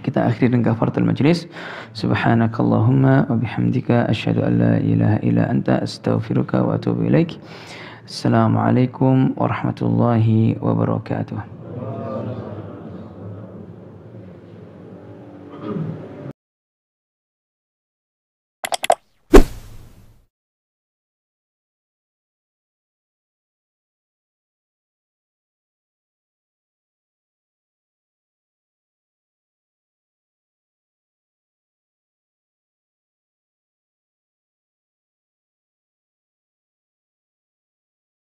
Kita akhiri dengan kafaratul majlis. Subhanakallahumma wa bihamdika asyhadu an la ilaha illa anta astaghfiruka wa atubu ilaik. Assalamualaikum warahmatullahi wabarakatuh.